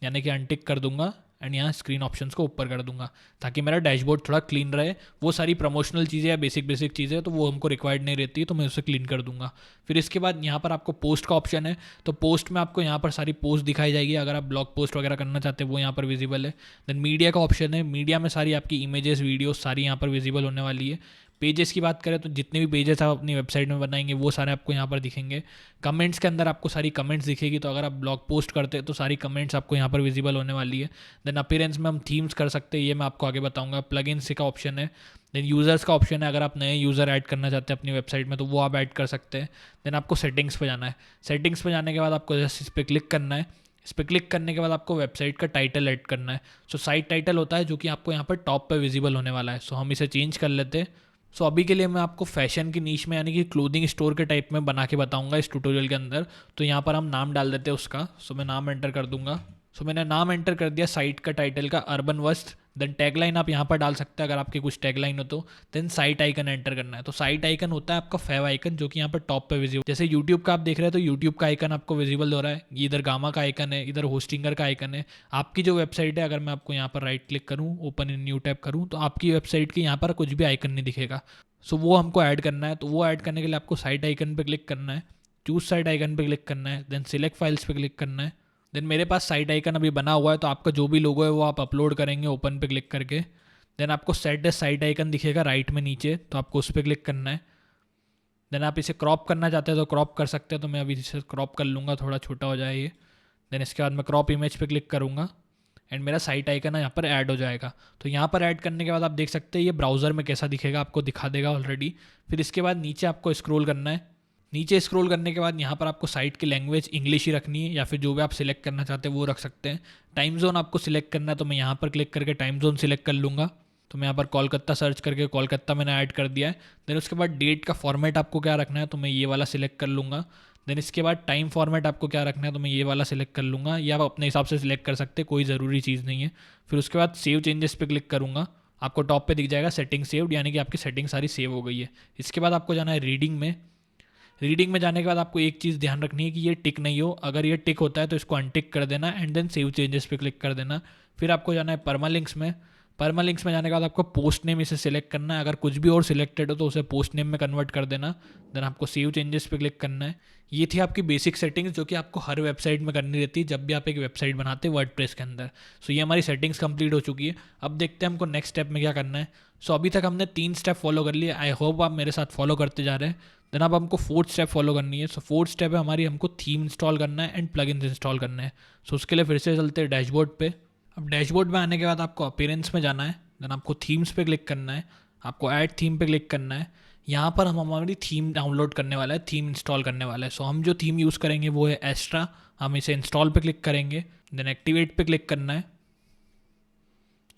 यानी कि अनटिक कर दूंगा एंड यहाँ स्क्रीन ऑप्शंस को ऊपर कर दूंगा ताकि मेरा डैशबोर्ड थोड़ा क्लीन रहे। वो सारी प्रमोशनल चीज़ें या बेसिक चीज़ें तो वो हमको रिक्वायर्ड नहीं रहती है, तो मैं उसे क्लीन कर दूंगा। फिर इसके बाद यहाँ पर आपको पोस्ट का ऑप्शन है, तो पोस्ट में आपको यहाँ पर सारी पोस्ट दिखाई जाएगी। अगर आप ब्लॉग पोस्ट वगैरह करना चाहते हैं वो यहाँ पर विजिबल है। देन मीडिया का ऑप्शन है, मीडिया में सारी आपकी इमेजेस वीडियोस सारी यहाँ पर विजिबल होने वाली है। पेजेस की बात करें तो जितने भी पेजेस आप अपनी वेबसाइट में बनाएंगे वो सारे आपको यहाँ पर दिखेंगे। कमेंट्स के अंदर आपको सारी कमेंट्स दिखेगी, तो अगर आप ब्लॉग पोस्ट करते हैं तो सारी कमेंट्स आपको यहाँ पर विजिबल होने वाली है। देन अपीयरेंस में हम थीम्स कर सकते हैं, ये मैं आपको आगे बताऊंगा। प्लगइन्स का ऑप्शन है। देन यूज़र्स का ऑप्शन है, अगर आप नए यूज़र ऐड करना चाहते हैं अपनी वेबसाइट में तो वो आप ऐड कर सकते हैं। देन आपको सेटिंग्स पे जाना है। सेटिंग्स पे जाने के बाद आपको जस्ट इस पर क्लिक करना है। इस पर क्लिक करने के बाद आपको वेबसाइट का टाइटल ऐड करना है। सो साइट टाइटल होता है जो कि आपको यहाँ पर टॉप पे विजिबल होने वाला है। सो हम इसे चेंज कर लेते हैं। सो अभी के लिए मैं आपको फैशन की नीश में यानी कि क्लोथिंग स्टोर के टाइप में बना के बताऊंगा इस ट्यूटोरियल के अंदर। तो यहाँ पर हम नाम डाल देते हैं उसका। सो मैं नाम एंटर कर दूंगा। सो मैंने नाम एंटर कर दिया साइट का टाइटल का, अर्बन वस्त्र। देन टैगलाइन आप यहाँ पर डाल सकते हैं अगर आपकी कुछ टैगलाइन हो तो। देन साइट आइकन एंटर करना है। तो साइट आइकन होता है आपका फेव आइकन जो कि यहाँ पर टॉप पे विजिबल, जैसे यूट्यूब का आप देख रहे हैं तो यूट्यूब का आइकन आपको विजिबल हो रहा है। ये इधर गामा का आइकन है, इधर होस्टिंगर का आइकन है। आपकी जो वेबसाइट है, अगर मैं आपको यहाँ पर राइट क्लिक करूँ, ओपन इन न्यू टैब करूँ, तो आपकी वेबसाइट के यहाँ पर कुछ भी आइकन नहीं दिखेगा। सो वो हमको ऐड करना है। तो वो ऐड करने के लिए आपको साइट आइकन पे क्लिक करना है, चूज साइट आइकन पे क्लिक करना है, देन सिलेक्ट फाइल्स पे क्लिक करना है। देन मेरे पास साइट आइकन अभी बना हुआ है, तो आपका जो भी लोगो है वो आप अपलोड करेंगे ओपन पे क्लिक करके। देन आपको सेट एज साइट आइकन दिखेगा राइट में नीचे, तो आपको उस पर क्लिक करना है। देन आप इसे क्रॉप करना चाहते हैं तो क्रॉप कर सकते हैं, तो मैं अभी इसे क्रॉप कर लूँगा, थोड़ा छोटा हो जाए ये। देन इसके बाद मैं क्रॉप इमेज पे क्लिक करूँगा एंड मेरा साइट आइकन यहाँ पर ऐड हो जाएगा। तो यहाँ पर ऐड करने के बाद आप देख सकते हैं ये ब्राउज़र में कैसा दिखेगा, आपको दिखा देगा ऑलरेडी। फिर इसके बाद नीचे आपको स्क्रॉल करना है। नीचे स्क्रॉल करने के बाद यहाँ पर आपको साइट की लैंग्वेज इंग्लिश ही रखनी है, या फिर जो भी आप सिलेक्ट करना चाहते हैं वो रख सकते हैं। टाइम जोन आपको सिलेक्ट करना है, तो मैं यहाँ पर क्लिक करके टाइम जोन सिलेक्ट कर लूँगा। तो मैं यहाँ पर कोलकाता सर्च करके कोलकाता मैंने ऐड कर दिया है। देन उसके बाद डेट का फॉर्मेट आपको क्या रखना है, तो मैं ये वाला सिलेक्ट कर लूँगा। देन इसके बाद टाइम फॉर्मेट आपको क्या रखना है, तो मैं ये वाला सिलेक्ट कर लूँगा, या आप अपने हिसाब से सिलेक्ट कर सकते हैं, कोई ज़रूरी चीज़ नहीं है। फिर उसके बाद सेव चेंजेस पे क्लिक करूँगा, आपको टॉप पे दिख जाएगा सेटिंग सेव्ड, यानी कि आपकी सेटिंग सारी सेव हो गई है। इसके बाद आपको जाना है रीडिंग में। रीडिंग में जाने के बाद आपको एक चीज़ ध्यान रखनी है कि ये टिक नहीं हो। अगर ये टिक होता है तो इसको अनटिक कर देना एंड देन सेव चेंजेस पे क्लिक कर देना। फिर आपको जाना है परमालिंक्स में। परमालिंक्स में जाने के बाद आपको पोस्ट नेम इसे सिलेक्ट करना है, अगर कुछ भी और सिलेक्टेड हो तो उसे पोस्ट नेम में कन्वर्ट कर देना। देन आपको सेव चेंजेस पे क्लिक करना है। ये थी आपकी बेसिक सेटिंग्स जो कि आपको हर वेबसाइट में करनी रहती है जब भी आप एक वेबसाइट बनाते हैं वर्डप्रेस के अंदर। सो ये हमारी सेटिंग्स कंप्लीट हो चुकी है। अब देखते हैं हमको नेक्स्ट स्टेप में क्या करना है। सो अभी तक हमने 3 स्टेप फॉलो कर लिए, आई होप आप मेरे साथ फॉलो करते जा रहे हैं। देन अब हमको 4th स्टेप फॉलो करनी है। सो 4th स्टेप है हमारी, हमको थीम इंस्टॉल करना है एंड प्लगइन्स इंस्टॉल करना है। सो उसके लिए फिर से चलते हैं डैशबोर्ड पे। अब डैशबोर्ड में आने के बाद आपको अपीयरेंस में जाना है। देन आपको थीम्स पे क्लिक करना है, आपको ऐड थीम पे क्लिक करना है। यहाँ पर हम हमारी थीम डाउनलोड करने वाला है, थीम इंस्टॉल करने वाला है। सो हम जो थीम यूज़ करेंगे वो है एस्ट्रा। हम इसे इंस्टॉल पे क्लिक करेंगे, देन एक्टिवेट पे क्लिक करना है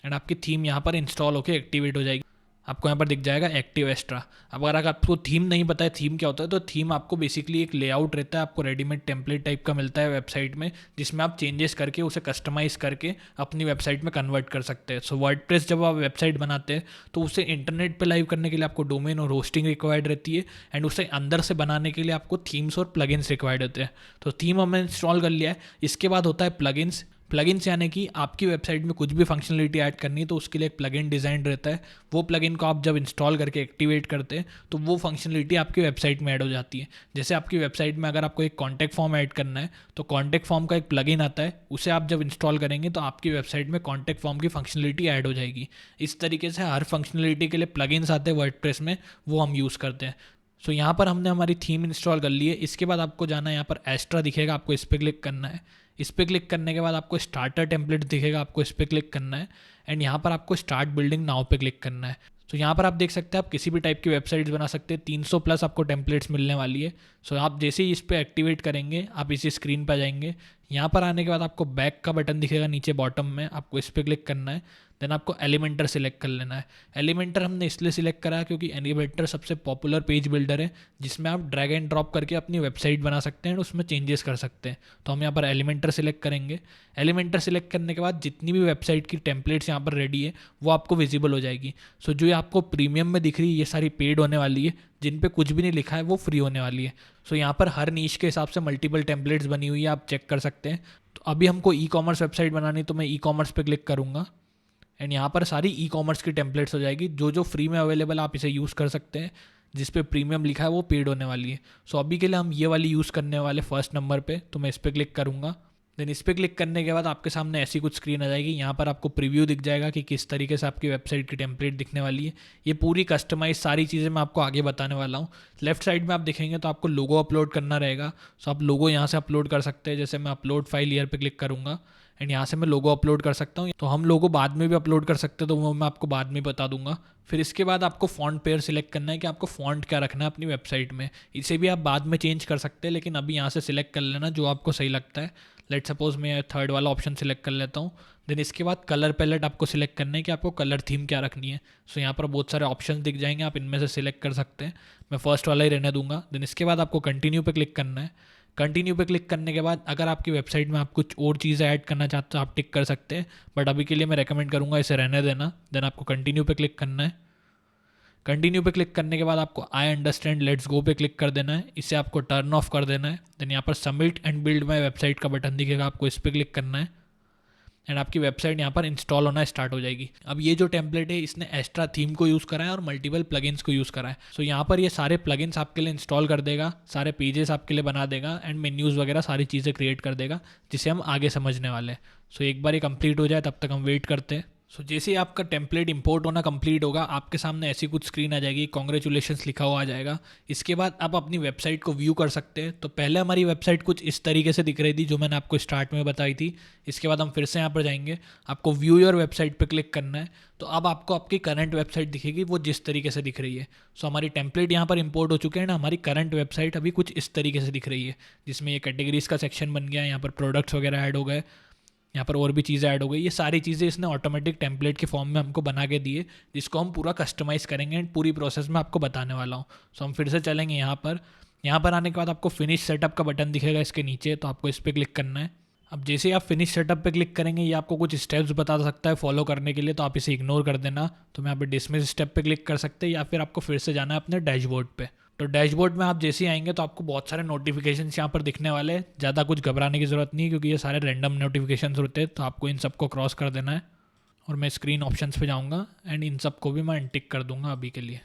एंड आपकी थीम यहाँ पर इंस्टॉल होकर एक्टिवेट हो जाएगी। आपको यहाँ पर दिख जाएगा एक्टिव एस्ट्रा। अब अगर आपको थीम नहीं पता है थीम क्या होता है, तो थीम आपको बेसिकली एक लेआउट रहता है, आपको रेडीमेड टेम्पलेट टाइप का मिलता है वेबसाइट में, जिसमें आप चेंजेस करके उसे कस्टमाइज़ करके अपनी वेबसाइट में कन्वर्ट कर सकते हैं। सो वर्डप्रेस जब आप वेबसाइट बनाते हैं तो उसे इंटरनेट पे लाइव करने के लिए आपको डोमेन और होस्टिंग रिक्वायर्ड रहती है एंड उसे अंदर से बनाने के लिए आपको थीम्स और प्लगइन्स रिक्वायर्ड होते हैं। तो थीम हमने इंस्टॉल कर लिया है। इसके बाद होता है प्लगइन्स। प्लगइन्स यानी कि आपकी वेबसाइट में कुछ भी फंक्शनलिटी ऐड करनी है तो उसके लिए एक प्लगइन डिज़ाइन रहता है। वो प्लगइन को आप जब इंस्टॉल करके एक्टिवेट करते हैं तो वो फंक्शनलिटी आपकी वेबसाइट में ऐड हो जाती है। जैसे आपकी वेबसाइट में अगर आपको एक कॉन्टैक्ट फॉर्म ऐड करना है तो कॉन्टैक्ट फॉर्म का एक प्लगइन आता है, उसे आप जब इंस्टॉल करेंगे तो आपकी वेबसाइट में कॉन्टैक्ट फॉर्म की फंक्शनलिटी ऐड हो जाएगी। इस तरीके से हर फंक्शनलिटी के लिए प्लगइन्स आते हैं वर्डप्रेस में, वो हम यूज़ करते हैं। सो यहाँ पर हमने हमारी थीम इंस्टॉल कर ली है। इसके बाद आपको जाना है, यहाँ पर एस्ट्रा दिखेगा, आपको इस पर क्लिक करना है। इस पर क्लिक करने के बाद आपको स्टार्टर टेम्पलेट दिखेगा, आपको इस पर क्लिक करना है एंड यहाँ पर आपको स्टार्ट बिल्डिंग नाउ पे क्लिक करना है। सो यहाँ पर आप देख सकते हैं आप किसी भी टाइप की वेबसाइट्स बना सकते हैं। 300 प्लस आपको टेम्पलेट्स मिलने वाली है। सो आप जैसे ही इस पर एक्टिवेट करेंगे आप इसी स्क्रीन पर जाएंगे। यहाँ पर आने के बाद आपको बैक का बटन दिखेगा नीचे बॉटम में, आपको इस पर क्लिक करना है। देन आपको एलिमेंटर सिलेक्ट कर लेना है। एलिमेंटर हमने इसलिए सिलेक्ट करा है क्योंकि एलिमेंटर सबसे पॉपुलर पेज बिल्डर है जिसमें आप ड्रैग एंड ड्रॉप करके अपनी वेबसाइट बना सकते हैं और उसमें चेंजेस कर सकते हैं। तो हम यहाँ पर एलिमेंटर सिलेक्ट करेंगे। एलिमेंटर सिलेक्ट करने के बाद जितनी भी वेबसाइट की टेम्पलेट्स यहाँ पर रेडी है वो आपको विजिबल हो जाएगी। सो जो ये आपको प्रीमियम में दिख रही है ये सारी पेड होने वाली है, जिन पे कुछ भी नहीं लिखा है वो फ्री होने वाली है। सो यहाँ पर हर नीश के हिसाब से मल्टीपल टेम्पलेट्स बनी हुई है, आप चेक कर सकते हैं। तो अभी हमको ई कॉमर्स वेबसाइट बनानी तो मैं ई कॉमर्स पे क्लिक करूँगा एंड यहाँ पर सारी ई कॉमर्स की टेम्पलेट्स हो जाएगी। जो जो फ्री में अवेलेबल आप इसे यूज़ कर सकते हैं, जिस पे प्रीमियम लिखा है वो पेड होने वाली है। सो अभी के लिए हम ये वाली यूज़ करने वाले फर्स्ट नंबर पे, तो मैं इस पर क्लिक करूँगा। देन इस पर क्लिक करने के बाद आपके सामने ऐसी कुछ स्क्रीन आ जाएगी। यहाँ पर आपको प्रीव्यू दिख जाएगा कि किस तरीके से आपकी वेबसाइट की टेम्पलेट दिखने वाली है। ये पूरी कस्टमाइज सारी चीज़ें मैं आपको आगे बताने वाला हूँ। लेफ्ट साइड में आप देखेंगे तो आपको लोगो अपलोड करना रहेगा। सो आप लोगो यहाँ से अपलोड कर सकते हैं। जैसे मैं अपलोड फाइल ईयर पे क्लिक करूँगा एंड यहाँ से मैं लोगो अपलोड कर सकता हूँ। तो हम लोगो बाद में भी अपलोड कर सकते हैं, तो वो मैं आपको बाद में बता दूंगा। फिर इसके बाद आपको फॉन्ट पेयर सिलेक्ट करना है कि आपको फॉन्ट क्या रखना है अपनी वेबसाइट में। इसे भी आप बाद में चेंज कर सकते हैं, लेकिन अभी यहाँ से सिलेक्ट कर लेना जो आपको सही लगता है। लेट सपोज मैं थर्ड वाला ऑप्शन सिलेक्ट कर लेता हूँ। देन इसके बाद कलर पैलेट आपको सिलेक्ट करना है कि आपको कलर थीम क्या रखनी है। सो यहाँ पर बहुत सारे ऑप्शन दिख जाएंगे, आप इनमें से सिलेक्ट कर सकते हैं। मैं फर्स्ट वाला ही रहने दूंगा। देन इसके बाद आपको कंटिन्यू पे क्लिक करना है। कंटिन्यू पे क्लिक करने के बाद अगर आपकी वेबसाइट में आप कुछ और चीज़ें ऐड करना चाहते हो आप टिक कर सकते हैं, बट अभी के लिए मैं रेकमेंड करूँगा इसे रहने देना। देन आपको कंटिन्यू पे क्लिक करना है। कंटिन्यू पे क्लिक करने के बाद आपको आई अंडरस्टैंड लेट्स गो पे क्लिक कर देना है। इसे आपको टर्न ऑफ कर देना है। देन यहाँ पर submit and build my website का बटन दिखेगा, आपको इस पर क्लिक करना है एंड आपकी वेबसाइट यहाँ पर इंस्टॉल होना स्टार्ट हो जाएगी। अब ये जो टेम्पलेट है इसने एस्ट्रा थीम को यूज़ करा है और मल्टीपल प्लगइन्स को यूज़ करा है। सो यहाँ पर ये सारे प्लगइन्स आपके लिए इंस्टॉल कर देगा, सारे पेजेस आपके लिए बना देगा एंड मेन्यूज़ वगैरह सारी चीज़ें क्रिएट कर देगा, जिसे हम आगे समझने वाले हैं। सो एक बार ये कंप्लीट हो जाए तब तक हम वेट करते हैं। सो जैसे ही आपका टेम्पलेट इंपोर्ट होना कंप्लीट होगा आपके सामने ऐसी कुछ स्क्रीन आ जाएगी, कॉन्ग्रेचुलेशंस लिखा हुआ आ जाएगा। इसके बाद आप अपनी वेबसाइट को व्यू कर सकते हैं। तो पहले हमारी वेबसाइट कुछ इस तरीके से दिख रही थी जो मैंने आपको स्टार्ट में बताई थी। इसके बाद हम फिर से यहाँ पर जाएंगे, आपको व्यू योर वेबसाइट पे क्लिक करना है। तो अब आपको आपकी करंट वेबसाइट दिखेगी वो जिस तरीके से दिख रही है। सो हमारी टेम्पलेट यहाँ पर इंपोर्ट हो चुके हैं ना, हमारी करंट वेबसाइट अभी कुछ इस तरीके से दिख रही है, जिसमें ये कैटेगरीज का सेक्शन बन गया, यहाँ पर प्रोडक्ट्स वगैरह ऐड हो गए, यहाँ पर और भी चीज़ें ऐड हो गई। ये सारी चीज़ें इसने ऑटोमेटिक टेम्पलेट के फॉर्म में हमको बना के दिए, जिसको हम पूरा कस्टमाइज़ करेंगे एंड पूरी प्रोसेस में आपको बताने वाला हूँ। सो हम फिर से चलेंगे यहाँ पर आने के बाद आपको फिनिश सेटअप का बटन दिखेगा इसके नीचे, तो आपको इस पर क्लिक करना है। अब जैसे ही आप फिनिश सेटअप पे क्लिक करेंगे ये आपको कुछ स्टेप्स बता सकता है फॉलो करने के लिए, तो आप इसे इग्नोर कर देना। तो मैं यहाँ पे डिसमिस स्टेप पे क्लिक कर सकते हैं या फिर आपको फिर से जाना है अपने डैशबोर्ड पे। तो डैशबोर्ड में आप जैसे ही आएंगे तो आपको बहुत सारे नोटिफिकेशंस यहाँ पर दिखने वाले हैं। ज़्यादा कुछ घबराने की ज़रूरत नहीं है क्योंकि ये सारे रैंडम नोटिफिकेशंस होते हैं, तो आपको इन सबको क्रॉस कर देना है। और मैं स्क्रीन ऑप्शंस पे जाऊँगा एंड इन सब को भी मैं अनटिक कर दूँगा अभी के लिए।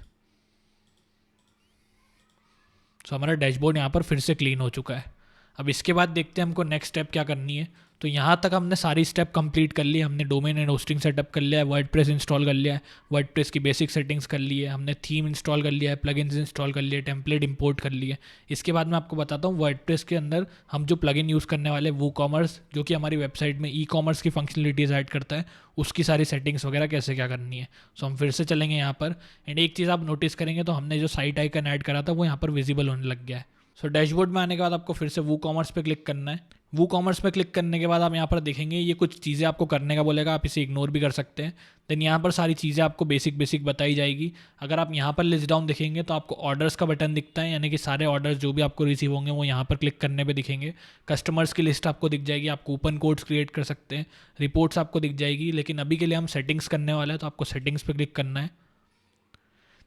सो हमारा डैशबोर्ड यहाँ पर फिर से क्लीन हो चुका है। अब इसके बाद देखते हैं हमको नेक्स्ट स्टेप क्या करनी है। तो यहाँ तक हमने सारी स्टेप कंप्लीट कर ली। हमने डोमेन एंड होस्टिंग सेटअप कर लिया है, वर्डप्रेस इंस्टॉल कर लिया है, वर्डप्रेस की बेसिक सेटिंग्स कर ली है, हमने थीम इंस्टॉल कर लिया है, प्लगइन्स इंस्टॉल कर लिए, टेम्पलेट इंपोर्ट कर लिए। इसके बाद मैं आपको बताता हूँ वर्डप्रेस के अंदर हम जो प्लगइन यूज़ करने वाले वूकॉमर्स, जो कि हमारी वेबसाइट में ई कॉमर्स की फंक्शनलिटीज़ ऐड करता है, उसकी सारी सेटिंग्स वगैरह कैसे क्या करनी है। सो हम फिर से चलेंगे यहाँ पर एंड एक चीज़ आप नोटिस करेंगे तो हमने जो साइट आइकन ऐड करा था वो यहाँ पर विजिबल होने लग गया है। सो डैशबोर्ड में आने के बाद आपको फिर से वू कॉमर्स पे क्लिक करना है। वू कॉमर्स पे क्लिक करने के बाद आप यहाँ पर देखेंगे ये कुछ चीज़ें आपको करने का बोलेगा, आप इसे इग्नोर भी कर सकते हैं। देन यहाँ पर सारी चीज़ें आपको बेसिक बताई जाएगी। अगर आप यहाँ पर लिस्ट डाउन देखेंगे तो आपको ऑर्डर्स का बटन दिखता है, यानी कि सारे ऑर्डर्स जो भी आपको रिसीव होंगे वो यहाँ पर क्लिक करने पे दिखेंगे। कस्टमर्स की लिस्ट आपको दिख जाएगी, आप कूपन कोड्स क्रिएट कर सकते हैं, रिपोर्ट्स आपको दिख जाएगी। लेकिन अभी के लिए हम सेटिंग्स करने वाले हैं तो आपको सेटिंग्स पर क्लिक करना है।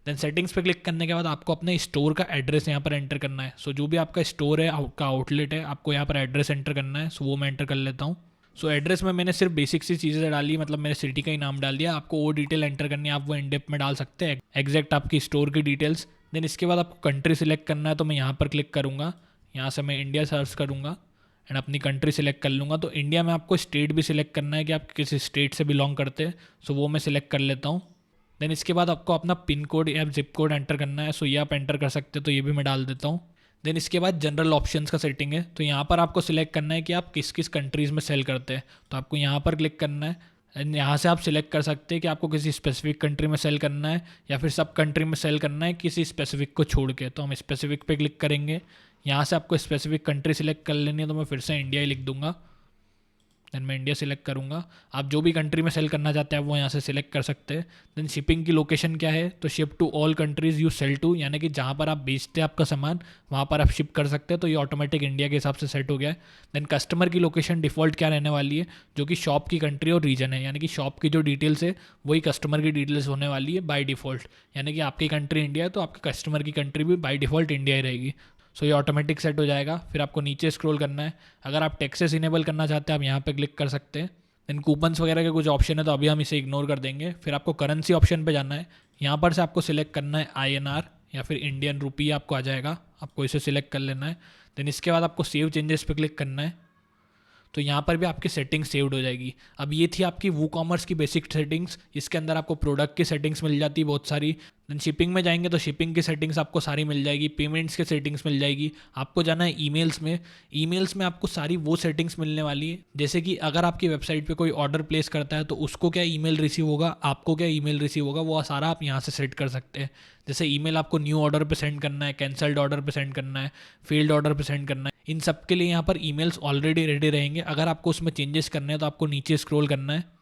देन सेटिंग्स पे क्लिक करने के बाद आपको अपने स्टोर का एड्रेस यहाँ पर एंटर करना है। सो जो भी आपका स्टोर है, आपका आउटलेट है, आपको यहाँ पर एड्रेस एंटर करना है। सो वो मैं एंटर कर लेता हूँ। सो एड्रेस में मैंने सिर्फ बेसिक सी चीज़ें डाली, मतलब मैंने सिटी का ही नाम डाल दिया। आपको वो डिटेल एंटर करनी है, आप वो इनडेप्थ में डाल सकते हैं, एग्जैक्ट आपकी स्टोर की डिटेल्स। देन इसके बाद आपको कंट्री सिलेक्ट करना है, तो मैं यहाँ पर क्लिक करूँगा। यहाँ से मैं इंडिया सर्च करूँगा एंड अपनी कंट्री सिलेक्ट कर लूँगा। तो इंडिया में आपको स्टेट भी सिलेक्ट करना है कि आप किस स्टेट से बिलोंग करते हैं। सो वो मैं सिलेक्ट कर लेता हूँ। देन इसके बाद आपको अपना पिन कोड या जिप कोड एंटर करना है। सो ये आप एंटर कर सकते हैं, तो ये भी मैं डाल देता हूँ। देन इसके बाद जनरल ऑप्शंस का सेटिंग है, तो यहाँ पर आपको सिलेक्ट करना है कि आप किस किस कंट्रीज़ में सेल करते हैं। तो आपको यहाँ पर क्लिक करना है एंड यहाँ से आप सिलेक्ट कर सकते हैं कि आपको किसी स्पेसिफिक कंट्री में सेल करना है या फिर सब कंट्री में सेल करना है किसी स्पेसिफिक को छोड़ के। तो हम स्पेसिफिक पे क्लिक करेंगे। यहाँ से आपको स्पेसिफिक कंट्री सिलेक्ट कर लेनी है, तो मैं फिर से इंडिया ही लिख दूंगा। देन मैं इंडिया सिलेक्ट करूँगा। आप जो भी कंट्री में सेल करना चाहते हैं वो यहाँ से सिलेक्ट कर सकते हैं। देन शिपिंग की लोकेशन क्या है, तो ship to all countries you sell to, यानी कि जहाँ पर आप बेचते हैं आपका सामान वहाँ पर आप शिप कर सकते हैं। तो ये ऑटोमेटिक इंडिया के हिसाब से सेट हो गया है। देन कस्टमर की लोकेशन डिफ़ॉल्ट क्या रहने वाली है, जो कि शॉप की कंट्री और रीजन है, यानी कि शॉप की जो डिटेल्स है वही कस्टमर की डिटेल्स होने वाली है बाय डिफ़ॉल्ट। यानी कि आपकी कंट्री इंडिया है तो आपके कस्टमर की कंट्री भी बाय डिफ़ॉल्ट इंडिया ही रहेगी। सो ये ऑटोमेटिक सेट हो जाएगा। फिर आपको नीचे स्क्रॉल करना है। अगर आप टैक्सेस इनेबल करना चाहते हैं आप यहाँ पे क्लिक कर सकते हैं। देन कूपन्स वगैरह के कुछ ऑप्शन है तो अभी हम इसे इग्नोर कर देंगे। फिर आपको करेंसी ऑप्शन पे जाना है। यहाँ पर से आपको सिलेक्ट करना है INR या फिर इंडियन रुपी आपको आ जाएगा, आपको इसे सिलेक्ट कर लेना है। देन इसके बाद आपको सेव चेंजेस पे क्लिक करना है, तो यहाँ पर भी आपकी सेटिंग्स सेव्ड हो जाएगी। अब ये थी आपकी वू कॉमर्स की बेसिक सेटिंग्स। इसके अंदर आपको प्रोडक्ट की सेटिंग्स मिल जाती है बहुत सारी। देन शिपिंग में जाएंगे तो शिपिंग की सेटिंग्स आपको सारी मिल जाएगी, पेमेंट्स की सेटिंग्स मिल जाएगी। आपको जाना है ईमेल्स में। ईमेल्स में आपको सारी वो सेटिंग्स मिलने वाली है, जैसे कि अगर आपकी वेबसाइट पे कोई ऑर्डर प्लेस करता है तो उसको क्या ईमेल रिसीव होगा, आपको क्या ईमेल रिसीव होगा, वो सारा आप यहाँ से सेट कर सकते हैं। जैसे ईमेल आपको न्यू ऑर्डर पे सेंड करना है, कैंसल्ड ऑर्डर पे सेंड करना है, फेल्ड ऑर्डर पे सेंड करना है, इन सब के लिए यहाँ पर ईमेल्स ऑलरेडी रेडी रहेंगे। अगर आपको उसमें चेंजेस करने हैं तो आपको नीचे स्क्रॉल करना है।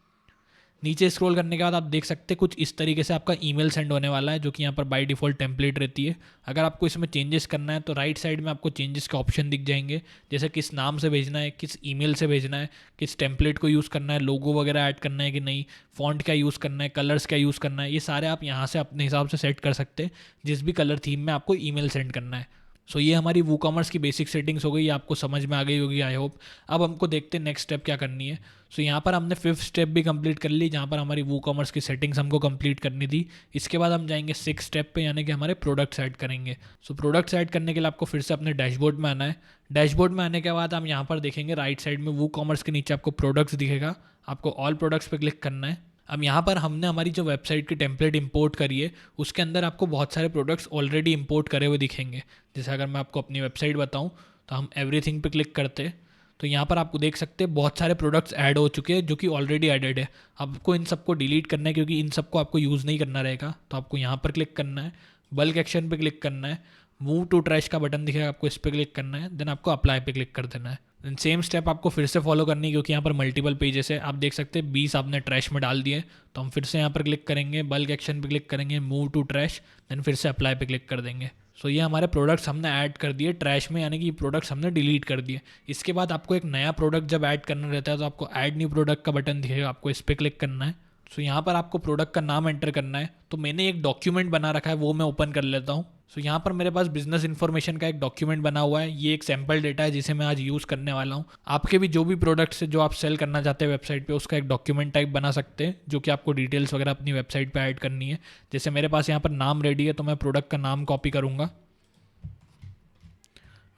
नीचे स्क्रॉल करने के बाद आप देख सकते हैं कुछ इस तरीके से आपका ईमेल सेंड होने वाला है, जो कि यहाँ पर बाय डिफ़ॉल्ट टेम्पलेट रहती है। अगर आपको इसमें चेंजेस करना है तो राइट साइड में आपको चेंजेस के ऑप्शन दिख जाएंगे, जैसे किस नाम से भेजना है, किस ईमेल से भेजना है, किस टेम्पलेट को यूज़ करना है, लोगो वगैरह ऐड करना है कि नहीं, फ़ॉन्ट क्या यूज़ करना है, कलर्स क्या यूज़ करना है, ये सारे आप यहाँ से अपने हिसाब से सेट कर सकते हैं जिस भी कलर थीम में आपको ईमेल सेंड करना है। सो ये हमारी वू कॉमर्स की बेसिक सेटिंग्स हो गई, आपको समझ में आ गई होगी आई होप। अब हमको देखते हैं नेक्स्ट स्टेप क्या करनी है। सो यहाँ पर हमने 5th स्टेप भी कंप्लीट कर ली, जहाँ पर हमारी वू कॉमर्स की सेटिंग्स हमको कंप्लीट करनी थी। इसके बाद हम जाएंगे 6th स्टेप पे, यानी कि हमारे प्रोडक्ट्स ऐड करेंगे। सो प्रोडक्ट्स ऐड करने के लिए आपको फिर से अपने डैशबोर्ड में आना है। डैशबोर्ड में आने के बाद हम यहाँ पर देखेंगे राइट साइड में वू कॉमर्स के नीचे आपको प्रोडक्ट्स दिखेगा, आपको ऑल प्रोडक्ट्स पर क्लिक करना है। अब यहाँ पर हमने हमारी जो वेबसाइट की टेम्पलेट इंपोर्ट करी है उसके अंदर आपको बहुत सारे प्रोडक्ट्स ऑलरेडी इंपोर्ट करे हुए दिखेंगे। जैसे अगर मैं आपको अपनी वेबसाइट बताऊँ तो हम एवरीथिंग पे क्लिक करते हैं तो यहाँ पर आपको देख सकते हैं बहुत सारे प्रोडक्ट्स ऐड हो चुके हैं जो कि ऑलरेडी एडेड है। आपको इन सबको डिलीट करना है क्योंकि इन सबको आपको यूज़ नहीं करना रहेगा। तो आपको यहाँ पर क्लिक करना है, बल्क एक्शन पे क्लिक करना है, मूव टू ट्रैश का बटन दिखेगा, आपको इस पर क्लिक करना है, देन आपको अप्लाई पे क्लिक कर देना है। देन सेम स्टेप आपको फिर से फॉलो करनी है क्योंकि यहाँ पर मल्टीपल पेजेस है। आप देख सकते हैं 20 आपने ट्रैश में डाल दिए, तो हम फिर से यहाँ पर क्लिक करेंगे, बल्क एक्शन पे क्लिक करेंगे, मूव टू ट्रैश, देन फिर से अप्लाई पे क्लिक कर देंगे। सो ये हमारे प्रोडक्ट्स हमने ऐड कर दिए ट्रैश में, यानी कि प्रोडक्ट्स हमने डिलीट कर दिए। इसके बाद आपको एक नया प्रोडक्ट जब ऐड करना रहता है तो आपको ऐड न्यू प्रोडक्ट का बटन दिखेगा, आपको इस पर क्लिक करना है। सो यहाँ पर आपको प्रोडक्ट का नाम एंटर करना है। तो मैंने एक डॉक्यूमेंट बना रखा है, वो मैं ओपन कर लेता हूँ। सो यहाँ पर मेरे पास बिजनेस इन्फॉर्मेशन का एक डॉक्यूमेंट बना हुआ है। ये एक सैम्पल डेटा है जिसे मैं आज यूज़ करने वाला हूँ। आपके भी जो भी प्रोडक्ट्स है जो आप सेल करना चाहते हैं वेबसाइट पे, उसका एक डॉक्यूमेंट टाइप बना सकते हैं, जो कि आपको डिटेल्स वगैरह अपनी वेबसाइट पे ऐड करनी है। जैसे मेरे पास यहाँ पर नाम रेडी है, तो मैं प्रोडक्ट का नाम कॉपी करूँगा।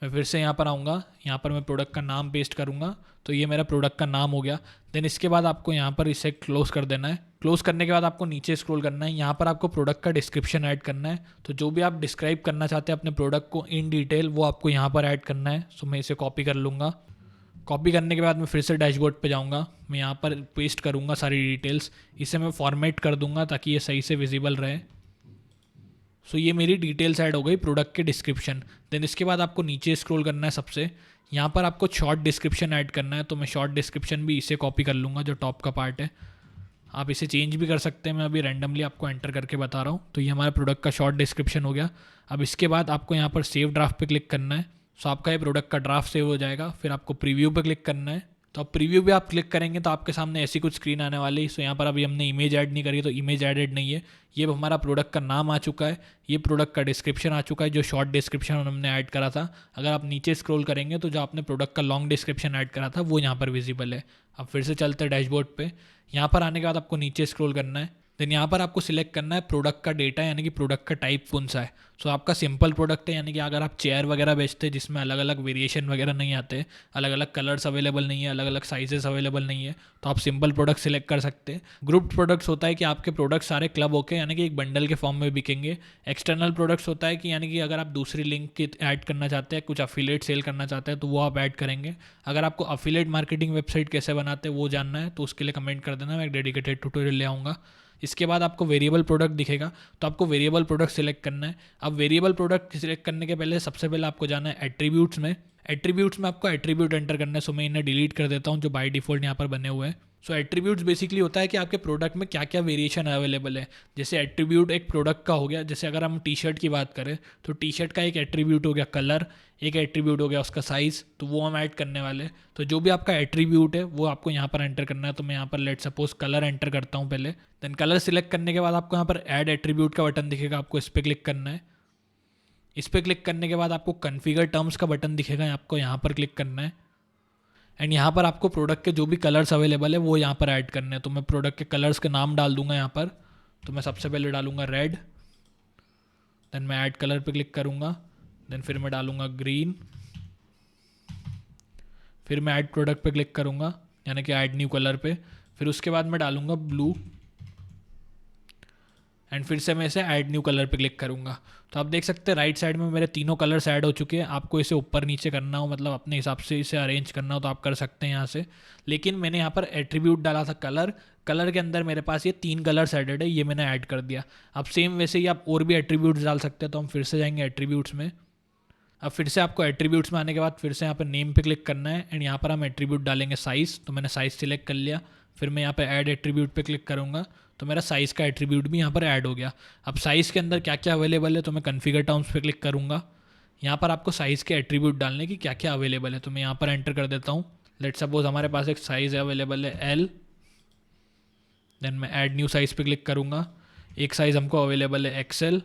मैं फिर से यहाँ पर आऊँगा, यहाँ पर मैं प्रोडक्ट का नाम पेस्ट करूँगा, तो ये मेरा प्रोडक्ट का नाम हो गया। देन इसके बाद आपको यहाँ पर इसे क्लोज कर देना है। क्लोज करने के बाद आपको नीचे स्क्रॉल करना है, यहाँ पर आपको प्रोडक्ट का डिस्क्रिप्शन ऐड करना है। तो जो भी आप डिस्क्राइब करना चाहते हैं अपने प्रोडक्ट को इन डिटेल, वो आपको यहाँ पर ऐड करना है। सो मैं इसे कॉपी कर लूँगा। कॉपी करने के बाद मैं फिर से डैशबोर्ड पे जाऊँगा, मैं यहाँ पर पेस्ट करूँगा सारी डिटेल्स। इसे मैं फॉर्मेट कर दूँगा ताकि ये सही से विजिबल रहे। सो ये मेरी डिटेल्स ऐड हो गई प्रोडक्ट के डिस्क्रिप्शन। देन इसके बाद आपको नीचे स्क्रॉल करना है सबसे, यहाँ पर आपको शॉर्ट डिस्क्रिप्शन ऐड करना है। तो मैं शॉर्ट डिस्क्रिप्शन भी इसे कॉपी कर लूँगा, जो टॉप का पार्ट है। आप इसे चेंज भी कर सकते हैं, मैं अभी रैंडमली आपको एंटर करके बता रहा हूँ। तो ये हमारा प्रोडक्ट का शॉर्ट डिस्क्रिप्शन हो गया। अब इसके बाद आपको यहाँ पर सेव ड्राफ्ट पे क्लिक करना है। सो आपका ये प्रोडक्ट का ड्राफ्ट सेव हो जाएगा। फिर आपको प्रीव्यू पे क्लिक करना है। तो अब प्रीव्यू पे आप क्लिक करेंगे तो आपके सामने ऐसी कुछ स्क्रीन आने वाली है। सो यहाँ पर अभी हमने इमेज ऐड नहीं करी, तो इमेज एडेड नहीं है। ये हमारा प्रोडक्ट का नाम आ चुका है, ये प्रोडक्ट का डिस्क्रिप्शन आ चुका है, जो शॉर्ट डिस्क्रिप्शन हमने ऐड करा था। अगर आप नीचे स्क्रॉल करेंगे तो जो आपने प्रोडक्ट का लॉन्ग डिस्क्रिप्शन ऐड करा था वो यहाँ पर विजिबल है। अब फिर से चलते हैं डैशबोर्ड पे। यहाँ पर आने के बाद आपको नीचे स्क्रॉल करना है। देन यहाँ पर आपको सिलेक्ट करना है प्रोडक्ट का डेटा, यानी कि प्रोडक्ट का टाइप कौन सा है। सो आपका सिंपल प्रोडक्ट है, यानी कि अगर आप चेयर वगैरह बेचते हैं जिसमें अलग अलग वेरिएशन वगैरह नहीं आते, अलग अलग कलर्स अवेलेबल नहीं है, अलग अलग साइजेस अवेलेबल नहीं है, तो आप सिंपल प्रोडक्ट सिलेक्ट कर सकते हैं। ग्रुप प्रोडक्ट्स होता है कि आपके प्रोडक्ट सारे क्लब होके यानी कि एक बंडल के फॉर्म में बिकेंगे। एक्सटर्नल प्रोडक्ट्स होता है कि यानी कि अगर आप दूसरी लिंक की ऐड करना चाहते हैं, कुछ अफिलेट सेल करना चाहते हैं, तो वो आप ऐड करेंगे। अगर आपको अफिलेट मार्केटिंग वेबसाइट कैसे बनाते हैं वो जानना है तो उसके लिए कमेंट कर देना, मैं एक डेडिकेटेड ट्यूटोरियल ले आऊँगा। इसके बाद आपको वेरिएबल प्रोडक्ट दिखेगा, तो आपको वेरिएबल प्रोडक्ट सिलेक्ट करना है। अब वेरिएबल प्रोडक्ट सिलेक्ट करने के पहले सबसे पहले आपको जाना है एट्रीब्यूट्स में। एट्रीब्यूट्स में आपको एट्रीब्यूट एंटर करना है। सो मैं इन्हें डिलीट कर देता हूँ जो बाय डिफॉल्ट यहाँ पर बने हुए हैं। सो एट्रीब्यूट्स बेसिकली होता है कि आपके प्रोडक्ट में क्या क्या वेरिएशन अवेलेबल है। जैसे एट्रीब्यूट एक प्रोडक्ट का हो गया, जैसे अगर हम टी शर्ट की बात करें तो टी शर्ट का एक एट्रीब्यूट हो गया कलर, एक एट्रीब्यूट हो गया उसका साइज़, तो वो हम ऐड करने वाले हैं। तो जो भी आपका एट्रीब्यूट है वो आपको यहाँ पर एंटर करना है। तो मैं यहाँ पर लेट सपोज कलर एंटर करता हूँ पहले। देन कलर सिलेक्ट करने के बाद आपको यहाँ पर ऐड एट्रीब्यूट का बटन दिखेगा, आपको इस पर क्लिक करना है। इस पर क्लिक करने के बाद आपको कन्फिगर टर्म्स का बटन दिखेगा, आपको यहाँ पर क्लिक करना है। एंड यहाँ पर आपको प्रोडक्ट के जो भी कलर्स अवेलेबल है वो यहाँ पर ऐड करने हैं। तो मैं प्रोडक्ट के कलर्स के नाम डाल दूंगा यहाँ पर। तो मैं सबसे पहले डालूंगा रेड, देन मैं ऐड कलर पे क्लिक करूँगा, देन फिर मैं डालूंगा ग्रीन, फिर मैं ऐड प्रोडक्ट पे क्लिक करूँगा यानी कि ऐड न्यू कलर पे, फिर उसके बाद मैं डालूंगा ब्लू, एंड फिर से मैं इसे ऐड न्यू कलर पे क्लिक करूँगा। तो आप देख सकते हैं राइट साइड में मेरे तीनों कलर्स ऐड हो चुके हैं। आपको इसे ऊपर नीचे करना हो, मतलब अपने हिसाब से इसे अरेंज करना हो तो आप कर सकते हैं यहाँ से। लेकिन मैंने यहाँ पर एट्रीब्यूट डाला था कलर, कलर के अंदर मेरे पास ये 3 कलर्स एडेड है, ये मैंने ऐड कर दिया। अब सेम वैसे ही आप और भी एट्रीब्यूट्स डाल सकते हैं। तो हम फिर से जाएंगे एट्रीब्यूट्स में। अब फिर से आपको एट्रीब्यूट्स में आने के बाद फिर से यहाँ पर नेम पे क्लिक करना है, एंड यहाँ पर हम एट्रीब्यूट डालेंगे साइज़। तो मैंने साइज़ सिलेक्ट कर लिया, फिर मैं यहाँ पे ऐड एट्रीब्यूट पे क्लिक करूँगा, तो मेरा साइज़ का एट्रीब्यूट भी यहाँ पर ऐड हो गया। अब साइज़ के अंदर क्या क्या अवेलेबल है, तो मैं कन्फिगर टर्म्स पे क्लिक करूँगा। यहाँ पर आपको साइज़ के एट्रीब्यूट डालने की क्या क्या अवेलेबल है, तो मैं यहाँ पर एंटर कर देता हूँ। लेट सपोज हमारे पास एक साइज़ अवेलेबल है एल, देन मैं ऐड न्यू साइज़ पे क्लिक करूँगा। एक साइज़ हमको अवेलेबल है एक्सएल,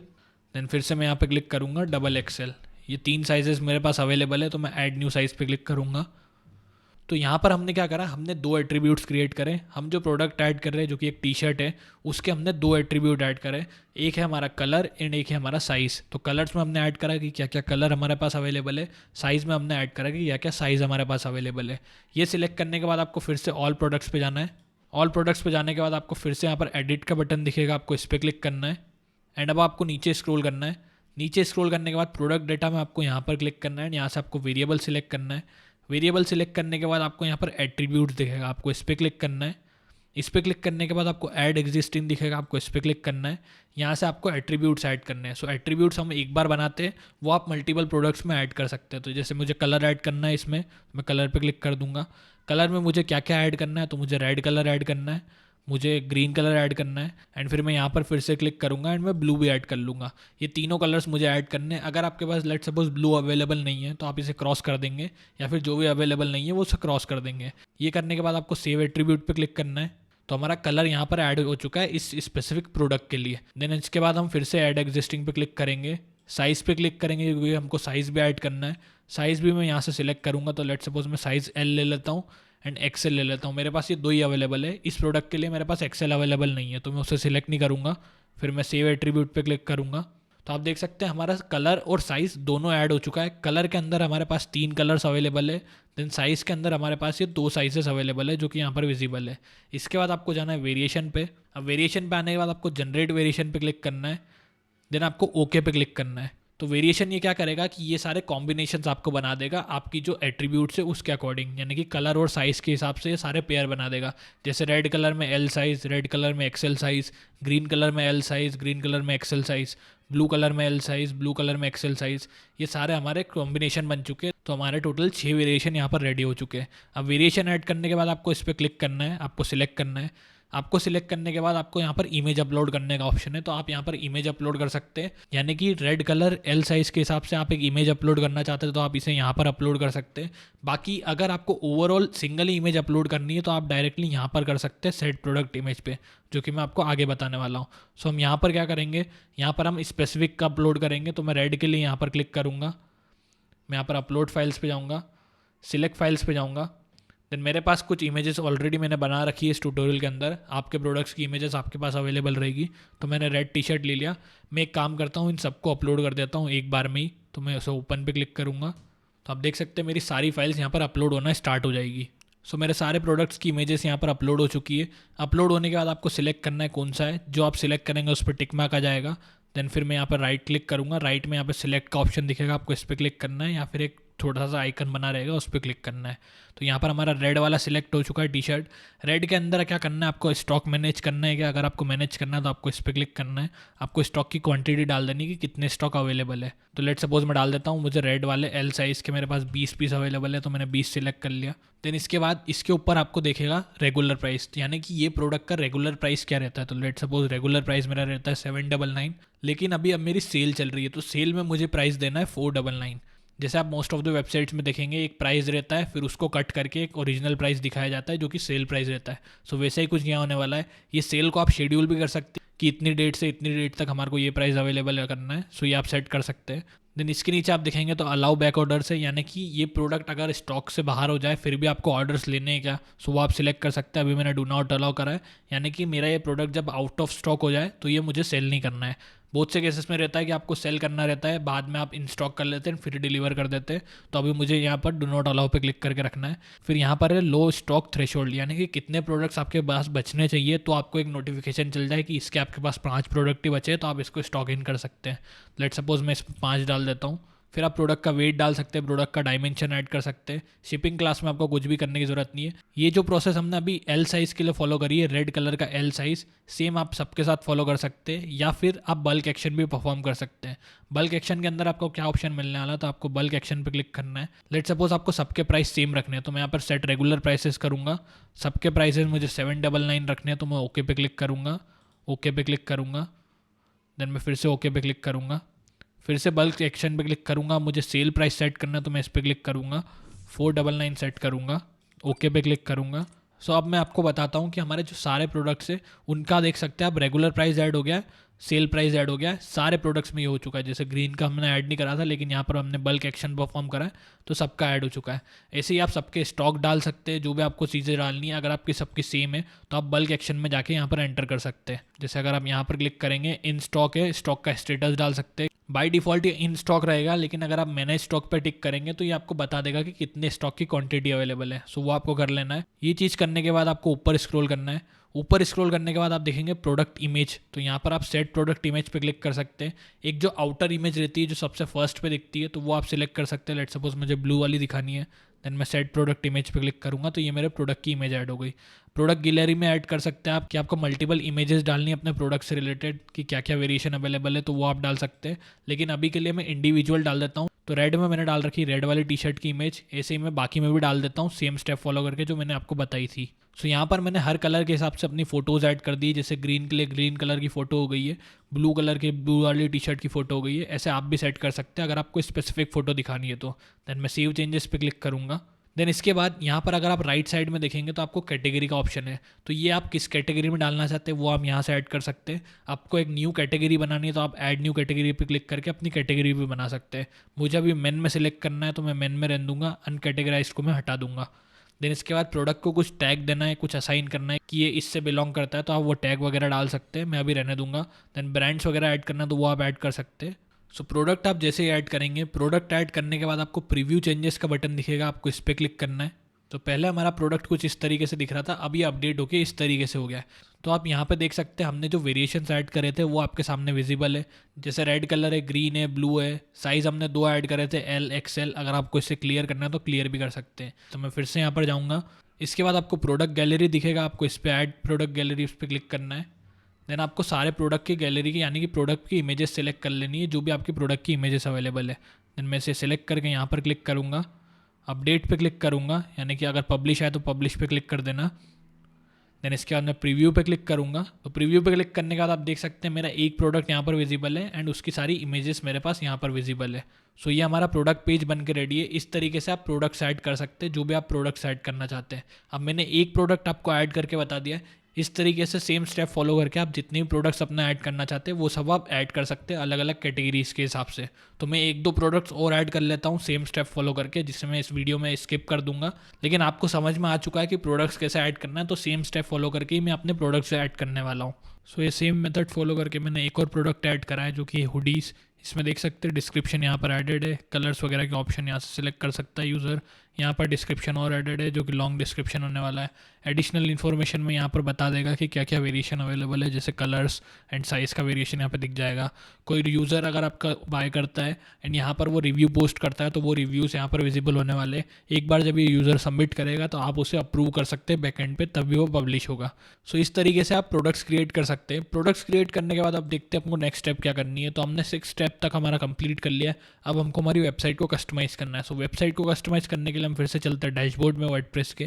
देन फिर से मैं यहाँ पे क्लिक करूँगा डबल एक्सएल। ये 3 साइजेस मेरे पास अवेलेबल है, तो मैं ऐड न्यू साइज़ पे क्लिक करूँगा। तो यहाँ पर हमने क्या करा, हमने 2 एट्रीब्यूट्स क्रिएट करें। हम जो प्रोडक्ट ऐड कर रहे हैं जो कि एक टी शर्ट है, उसके हमने 2 एट्रीब्यूट ऐड करे। एक है हमारा कलर एंड एक है हमारा साइज़। तो कलर्स में हमने ऐड करा कि क्या क्या कलर हमारे पास अवेलेबल है, साइज़ में हमने ऐड करा कि क्या क्या साइज़ हमारे पास अवेलेबल है। ये सिलेक्ट करने के बाद आपको फिर से ऑल प्रोडक्ट्स पे जाना है। ऑल प्रोडक्ट्स पे जाने के बाद आपको फिर से यहाँ पर एडिट का बटन दिखेगा, आपको इस पर क्लिक करना है। एंड अब आपको नीचे स्क्रॉल करना है। नीचे स्क्रॉल करने के बाद प्रोडक्ट डेटा में आपको यहाँ पर क्लिक करना है, एंड यहाँ से आपको वेरिएबल सिलेक्ट करना है। वेरिएबल सिलेक्ट करने के बाद आपको यहाँ पर एट्रीब्यूट्स दिखेगा, आपको इस पर क्लिक करना है। इस पर क्लिक करने के बाद आपको ऐड एग्जिस्टिंग दिखेगा, आपको इस पर क्लिक करना है। यहाँ से आपको एट्रीब्यूट्स ऐड करने हैं। सो एट्रीब्यूट्स हम एक बार बनाते हैं, वो आप मल्टीपल प्रोडक्ट्स में ऐड कर सकते हैं। तो जैसे मुझे कलर ऐड करना है, इसमें मैं कलर पे क्लिक कर दूंगा। कलर में मुझे क्या क्या ऐड करना है, तो मुझे रेड कलर ऐड करना है, मुझे ग्रीन कलर ऐड करना है, एंड फिर मैं यहाँ पर फिर से क्लिक करूँगा एंड मैं ब्लू भी ऐड कर लूँगा। ये तीनों कलर्स मुझे ऐड करने हैं। अगर आपके पास लेट सपोज ब्लू अवेलेबल नहीं है तो आप इसे क्रॉस कर देंगे, या फिर जो भी अवेलेबल नहीं है वो उसे क्रॉस कर देंगे। ये करने के बाद आपको सेव एट्रीब्यूट पे क्लिक करना है। तो तो हमारा कलर यहाँ पर ऐड हो चुका है इस स्पेसिफिक प्रोडक्ट के लिए। देन इसके बाद हम फिर से ऐड एग्जिस्टिंग पे क्लिक करेंगे, साइज़ पे क्लिक करेंगे क्योंकि हमको साइज़ भी ऐड करना है। साइज़ भी मैं यहाँ से सिलेक्ट करूँगा, तो लेट सपोज मैं साइज़ एल ले लेता हूँ एंड एक्सएल ले लेता हूँ। मेरे पास ये दो ही अवेलेबल है, इस प्रोडक्ट के लिए मेरे पास एक्सएल अवेलेबल नहीं है, तो मैं उसे सिलेक्ट नहीं करूँगा। फिर मैं सेव एट्रीब्यूट पे क्लिक करूँगा, तो आप देख सकते हैं हमारा कलर और साइज़ दोनों ऐड हो चुका है। कलर के अंदर हमारे पास 3 कलर्स अवेलेबल है, देन साइज़ के अंदर हमारे पास ये 2 साइजेस अवेलेबल है जो कि यहाँ पर विजिबल है। इसके बाद आपको जाना है वेरिएशन पे। अब वेरिएशन पे आने के बाद आपको जनरेट वेरिएशन पे क्लिक करना है, देन आपको ओके पे क्लिक करना है। तो वेरिएशन ये क्या करेगा कि ये सारे कॉम्बिनेशंस आपको बना देगा आपकी जो एट्रीब्यूट्स है उसके अकॉर्डिंग, यानी कि कलर और साइज़ के हिसाब से ये सारे पेयर बना देगा। जैसे रेड कलर में एल साइज़, रेड कलर में एक्सएल साइज़, ग्रीन कलर में एल साइज़, ग्रीन कलर में एक्सएल साइज़, ब्लू कलर में एल साइज़, ब्लू कलर में एक्सएल साइज़, ये सारे हमारे कॉम्बिनेशन बन चुके हैं। तो हमारे टोटल 6 वेरिएशन यहाँ पर रेडी हो चुके हैं। अब वेरिएशन ऐड करने के बाद आपको इस पर क्लिक करना है, आपको सिलेक्ट करना है। आपको सिलेक्ट करने के बाद आपको यहाँ पर इमेज अपलोड करने का ऑप्शन है, तो आप यहाँ पर इमेज अपलोड कर सकते हैं। यानी कि रेड कलर एल साइज़ के हिसाब से आप एक इमेज अपलोड करना चाहते हैं तो आप इसे यहाँ पर अपलोड कर सकते हैं। बाकी अगर आपको ओवरऑल सिंगल ही इमेज अपलोड करनी है तो आप डायरेक्टली यहाँ पर कर सकते हैं सेट प्रोडक्ट इमेज पे, जो कि मैं आपको आगे बताने वाला हूँ। सो हम यहाँ पर क्या करेंगे, यहाँ पर हम स्पेसिफिक का अपलोड करेंगे। तो मैं रेड के लिए यहाँ पर क्लिक करूँगा, मैं यहाँ पर अपलोड फाइल्स पे जाऊँगा, सिलेक्ट फाइल्स पे जाऊँगा। देन मेरे पास कुछ इमेजेस ऑलरेडी मैंने बना रखी है इस ट्यूटोरियल के अंदर, आपके प्रोडक्ट्स की इमेजेस आपके पास अवेलेबल रहेगी। तो मैंने रेड टी शर्ट ले लिया। मैं एक काम करता हूँ, इन सबको अपलोड कर देता हूँ एक बार में ही। तो मैं उसे ओपन पे क्लिक करूँगा, तो आप देख सकते हैं मेरी सारी फाइल्स यहाँ पर अपलोड होना स्टार्ट हो जाएगी। सो मेरे सारे प्रोडक्ट्स की इमेजेस यहाँ पर अपलोड हो चुकी है। अपलोड होने के बाद आपको सिलेक्ट करना है कौन सा है, जो आप सिलेक्ट करेंगे उस पर टिक मार्क आ जाएगा। देन फिर मैं यहाँ पर राइट क्लिक करूँगा, राइट में यहाँ पर सिलेक्ट का ऑप्शन दिखेगा, आपको इस पर क्लिक करना है, या फिर एक छोटा सा आइकन बना रहेगा उस पर क्लिक करना है। तो यहाँ पर हमारा रेड वाला सिलेक्ट हो चुका है टी शर्ट। रेड के अंदर क्या करना है, आपको स्टॉक मैनेज करना है क्या? अगर आपको मैनेज करना है तो आपको इस पर क्लिक करना है, आपको स्टॉक की क्वांटिटी डाल देनी कि कितने स्टॉक अवेलेबल है। तो लेट सपोज मैं डाल देता हूँ, मुझे रेड वाले एल साइज़ के मेरे पास 20 पीस अवेलेबल है, तो मैंने 20 सिलेक्ट कर लिया। देन इसके बाद इसके ऊपर आपको देखेगा रेगुलर प्राइस, यानी कि ये प्रोडक्ट का रेगुलर प्राइस क्या रहता है। तो लेट सपोज रेगुलर प्राइस मेरा रहता है 799, लेकिन अब मेरी सेल चल रही है तो सेल में मुझे प्राइस देना है 499। जैसे आप मोस्ट ऑफ द वेबसाइट्स में देखेंगे एक प्राइस रहता है, फिर उसको कट करके एक ओरिजिनल प्राइस दिखाया जाता है जो कि सेल प्राइस रहता है। सो वैसे ही कुछ यहाँ होने वाला है। ये सेल को आप शेड्यूल भी कर सकते हैं कि इतनी डेट से इतनी डेट तक हमारे को ये प्राइस अवेलेबल करना है। सो ये आप सेट कर सकते हैं। देन इसके नीचे आप देखेंगे तो अलाउ बैक ऑर्डर्स है, यानी कि ये प्रोडक्ट अगर स्टॉक से बाहर हो जाए फिर भी आपको ऑर्डर्स लेने हैं क्या, सो वो आप सिलेक्ट कर सकते हैं। अभी मैंने डू नॉट अलाउ करा है, यानी कि मेरा ये प्रोडक्ट जब आउट ऑफ स्टॉक हो जाए तो ये मुझे सेल नहीं करना है। बहुत से केसेस में रहता है कि आपको सेल करना रहता है, बाद में आप इन स्टॉक कर लेते हैं फिर डिलीवर कर देते हैं। तो अभी मुझे यहाँ पर डू नॉट अलाउ पे क्लिक करके रखना है। फिर यहाँ पर है लो स्टॉक थ्रेशोल्ड, यानी कि कितने प्रोडक्ट्स आपके पास बचने चाहिए, तो आपको एक नोटिफिकेशन चल जाए कि इसके आपके पास 5 प्रोडक्ट ही बचे, तो आप इसको स्टॉक इन कर सकते हैं। लेट सपोज मैं इस 5 डाल देता हूँ। फिर आप प्रोडक्ट का वेट डाल सकते हैं, प्रोडक्ट का डायमेंशन ऐड कर सकते हैं। शिपिंग क्लास में आपको कुछ भी करने की ज़रूरत नहीं है। ये जो प्रोसेस हमने अभी एल साइज़ के लिए फॉलो करी है, रेड कलर का एल साइज़, सेम आप सबके साथ फॉलो कर सकते हैं, या फिर आप बल्क एक्शन भी परफॉर्म कर सकते हैं। बल्क एक्शन के अंदर आपको क्या ऑप्शन मिलने वाला है, तो आपको बल्क एक्शन पे क्लिक करना है। लेट सपोज आपको सबके प्राइस सेम रखने हैं, तो मैं यहाँ पर सेट रेगुलर प्राइसेस करूँगा। सबके प्राइसेस मुझे 799 रखने हैं, तो मैं ओके पे क्लिक करूँगा, ओके पे क्लिक करूँगा। देन मैं फिर से ओके पे क्लिक करूँगा, फिर से बल्क एक्शन पे क्लिक करूँगा। मुझे सेल प्राइस सेट करना है तो मैं इस पर क्लिक करूँगा, 499 सेट करूँगा, ओके पे क्लिक करूँगा। सो अब मैं आपको बताता हूँ कि हमारे जो सारे प्रोडक्ट्स हैं उनका देख सकते हैं आप, रेगुलर प्राइस ऐड हो गया है, सेल प्राइस ऐड हो गया है, सारे प्रोडक्ट्स में ये हो चुका है। जैसे ग्रीन का हमने ऐड नहीं करा था, लेकिन यहाँ पर हमने बल्क एक्शन परफॉर्म करा है तो सबका ऐड हो चुका है। ऐसे ही आप सबके स्टॉक डाल सकते हैं, जो भी आपको चीज़ें डालनी है। अगर आपकी सबकी सेम है तो आप बल्क एक्शन में जाके यहाँ पर एंटर कर सकते हैं। जैसे अगर आप यहाँ पर क्लिक करेंगे, इन स्टॉक है, स्टॉक का स्टेटस डाल सकते हैं। बाय डिफ़ॉल्ट ये इन स्टॉक रहेगा, लेकिन अगर आप मैनेज स्टॉक पर टिक करेंगे तो ये आपको बता देगा कि कितने स्टॉक की क्वांटिटी अवेलेबल है। सो वो आपको कर लेना है। ये चीज़ करने के बाद आपको ऊपर स्क्रॉल करना है। ऊपर स्क्रॉल करने के बाद आप देखेंगे प्रोडक्ट इमेज, तो यहाँ पर आप सेट प्रोडक्ट इमेज पे क्लिक कर सकते हैं। एक जो आउटर इमेज रहती है जो सबसे फर्स्ट पे दिखती है, तो वो आप सिलेक्ट कर सकते हैं। लेट सपोज मुझे ब्लू वाली दिखानी है, देन मैं सेट प्रोडक्ट इमेज पे क्लिक करूँगा तो ये मेरे प्रोडक्ट की इमेज ऐड हो गई। प्रोडक्ट गैलरी में ऐड कर सकते हैं आप कि आपको मल्टीपल इमेजेस डालनी है अपने प्रोडक्ट से रिलेटेड, कि क्या क्या वेरिएशन अवेलेबल है, तो वो आप डाल सकते हैं। लेकिन अभी के लिए मैं इंडिविजुअल डाल देता हूँ। तो रेड में मैंने डाल रखी रेड वाली टी शर्ट की इमेज, ऐसे ही मैं बाकी में भी डाल देता हूँ सेम स्टेप फॉलो करके जो मैंने आपको बताई थी। सो यहाँ पर मैंने हर कलर के हिसाब से अपनी फ़ोटोज़ ऐड कर दी। जैसे ग्रीन के लिए ग्रीन कलर की फ़ोटो हो गई है, ब्लू कलर के ब्लू वाली टी शर्ट की फ़ोटो हो गई है। ऐसे आप भी सेट कर सकते हैं अगर आपको स्पेसिफिक फ़ोटो दिखानी है तो। देन मैं सेव चेंजेस पे क्लिक करूँगा। देन इसके बाद यहाँ पर अगर आप राइट साइड में देखेंगे तो आपको कैटेगरी का ऑप्शन है, तो ये आप किस कैटेगरी में डालना चाहते हैं वो आप यहाँ से ऐड कर सकते हैं। आपको एक न्यू कैटेगरी बनानी है तो आप ऐड न्यू कैटेगरी पे क्लिक करके अपनी कैटेगरी भी बना सकते हैं। मुझे अभी मेन में सिलेक्ट करना है तो मैं मेन में रहने दूंगा, अनकैटेगराइज को मैं हटा दूंगा। देन इसके बाद प्रोडक्ट को कुछ टैग देना है, कुछ असाइन करना है कि ये इससे बिलोंग करता है, तो आप वो टैग वगैरह डाल सकते हैं, मैं अभी रहने दूंगा। देन ब्रांड्स वगैरह ऐड करना है तो वो आप ऐड कर सकते हैं। सो प्रोडक्ट आप जैसे ही ऐड करेंगे, प्रोडक्ट ऐड करने के बाद आपको प्रीव्यू चेंजेस का बटन दिखेगा, आपको इस पर क्लिक करना है। तो पहले हमारा प्रोडक्ट कुछ इस तरीके से दिख रहा था, अब ये अपडेट होके इस तरीके से हो गया है। तो आप यहाँ पे देख सकते हैं हमने जो वेरिएशंस ऐड करे थे वो आपके सामने विजिबल है। जैसे रेड कलर है, ग्रीन है, ब्लू है। साइज़ हमने 2 ऐड करे थे, एल एक्सएल। अगर आपको इससे क्लियर करना है तो क्लियर भी कर सकते हैं। तो मैं फिर से यहाँ पर जाऊँगा। इसके बाद आपको प्रोडक्ट गैलरी दिखेगा, आपको इस पर ऐड प्रोडक्ट गैलरी उस पर क्लिक करना है। देन आपको सारे प्रोडक्ट की गैलरी की यानी कि प्रोडक्ट की इमेजेस सेलेक्ट कर लेनी है, जो भी आपकी प्रोडक्ट की इमेजेस अवेलेबल है। देन मैं इसे सेलेक्ट करके यहाँ पर क्लिक करूँगा, अपडेट पे क्लिक करूँगा, यानी कि अगर पब्लिश है तो पब्लिश पे क्लिक कर देना। देन इसके बाद मैं प्रीव्यू पे क्लिक करूँगा। तो प्रीव्यू पे क्लिक करने के बाद आप देख सकते हैं मेरा एक प्रोडक्ट यहाँ पर विजिबल है एंड उसकी सारी इमेजेस मेरे पास यहाँ पर विजिबल है। सो ये हमारा प्रोडक्ट पेज बन के रेडी है। इस तरीके से आप प्रोडक्ट्स ऐड कर सकते हैं, जो भी आप प्रोडक्ट्स ऐड करना चाहते हैं। अब मैंने एक प्रोडक्ट आपको ऐड करके बता दिया है। इस तरीके से सेम स्टेप फॉलो करके आप जितने भी प्रोडक्ट्स अपना ऐड करना चाहते हैं वो सब आप ऐड कर सकते हैं अलग अलग कैटेगरीज के हिसाब से। तो मैं 1-2 प्रोडक्ट्स और ऐड कर लेता हूँ सेम स्टेप फॉलो करके, जिससे मैं इस वीडियो में स्किप कर दूंगा। लेकिन आपको समझ में आ चुका है कि प्रोडक्ट्स कैसे ऐड करना है, तो सेम स्टेप फॉलो करके ही मैं अपने प्रोडक्ट्स ऐड करने वाला हूँ। सो ये सेम मेथड फॉलो करके मैंने एक और प्रोडक्ट ऐड करा है, जो कि हुडीज़। इसमें देख सकते हैं डिस्क्रिप्शन यहाँ पर एडेड है, कलर्स वगैरह के ऑप्शन यहाँ से सिलेक्ट कर सकता है यूज़र। यहाँ पर डिस्क्रिप्शन और एडेड है, जो कि लॉन्ग डिस्क्रिप्शन होने वाला है। एडिशनल इन्फॉर्मेशन में यहाँ पर बता देगा कि क्या क्या वेरिएशन अवेलेबल है, जैसे कलर्स एंड साइज़ का वेरिएशन यहाँ पे दिख जाएगा। कोई यूज़र अगर आपका बाय करता है एंड यहाँ पर वो रिव्यू पोस्ट करता है तो वो रिव्यूज़ यहाँ पर विजिबल होने वाले। एक बार जब ये यूज़र सबमिट करेगा तो आप उसे अप्रूव कर सकते हैं बैकएंड पे, तभी वो पब्लिश होगा। सो इस तरीके से आप प्रोडक्ट्स क्रिएट कर सकते हैं। प्रोडक्ट्स क्रिएट करने के बाद आप देखते हैं आपको नेक्स्ट स्टेप क्या करनी है। तो हमने 6 स्टेप तक हमारा कंप्लीट कर लिया है। अब हमको हमारी वेबसाइट को कस्टमाइज़ करना है। सो वेबसाइट को कस्टमाइज़ करने के लिए हम फिर से चलते हैं डैशबोर्ड में वर्डप्रेस के।